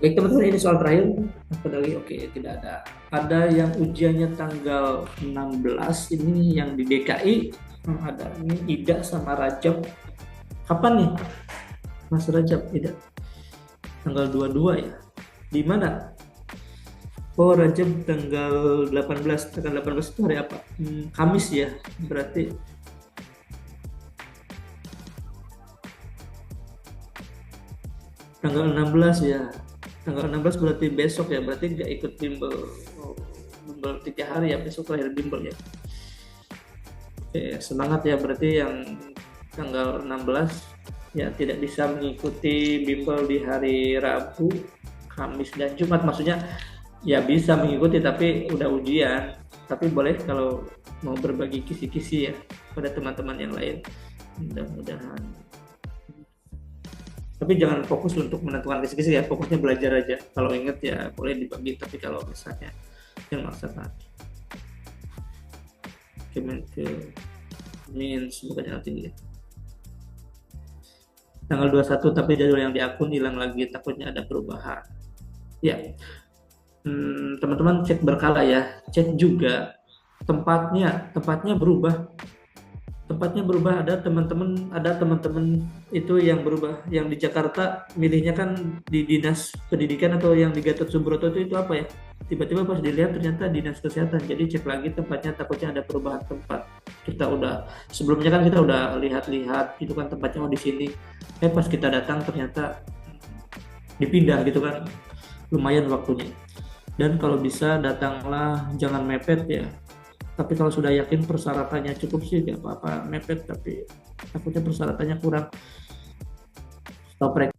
Baik teman-teman, ini soal terakhir. Apa lagi? Oke, tidak ada. Ada yang ujiannya tanggal 16, ini yang di DKI. Ada ini Ida sama Rajab. Kapan nih Mas Rajab? Ida? Tanggal 22 ya? Di mana? Oh, Rajab tanggal 18. Tanggal 18 itu hari apa? Kamis ya, berarti. Tanggal 16 ya. Tanggal 16 berarti besok ya, berarti nggak ikut bimbel. Bimbel 3 hari ya, besok terakhir bimbel ya. Oke, semangat ya, berarti yang tanggal 16 ya tidak bisa mengikuti bimbel di hari Rabu, Kamis, dan Jumat. Maksudnya ya bisa mengikuti tapi udah ujian. Tapi boleh kalau mau berbagi kisi-kisi ya pada teman-teman yang lain. Mudah-mudahan. Tapi jangan fokus untuk menentukan kisi-kisi ya, fokusnya belajar aja. Kalau inget ya boleh dibagi, tapi kalau misalnya jangan maksakan. Semoga jangan tinggi. Tanggal 21 tapi jadwal yang di akun hilang lagi, takutnya ada perubahan. Ya, teman-teman cek berkala ya, cek juga tempatnya berubah. tempatnya berubah. Ada teman-teman itu yang berubah, yang di Jakarta milihnya kan di dinas pendidikan, atau yang di Gatot Subroto itu apa ya, tiba-tiba pas dilihat ternyata dinas kesehatan, jadi cek lagi tempatnya, takutnya ada perubahan tempat. Kita udah sebelumnya kan kita udah lihat-lihat gitu kan tempatnya, mau di sini, pas kita datang ternyata dipindah gitu kan, lumayan waktunya. Dan kalau bisa datanglah jangan mepet ya, tapi kalau sudah yakin persyaratannya cukup sih nggak apa-apa mepet, tapi takutnya persyaratannya kurang. Stop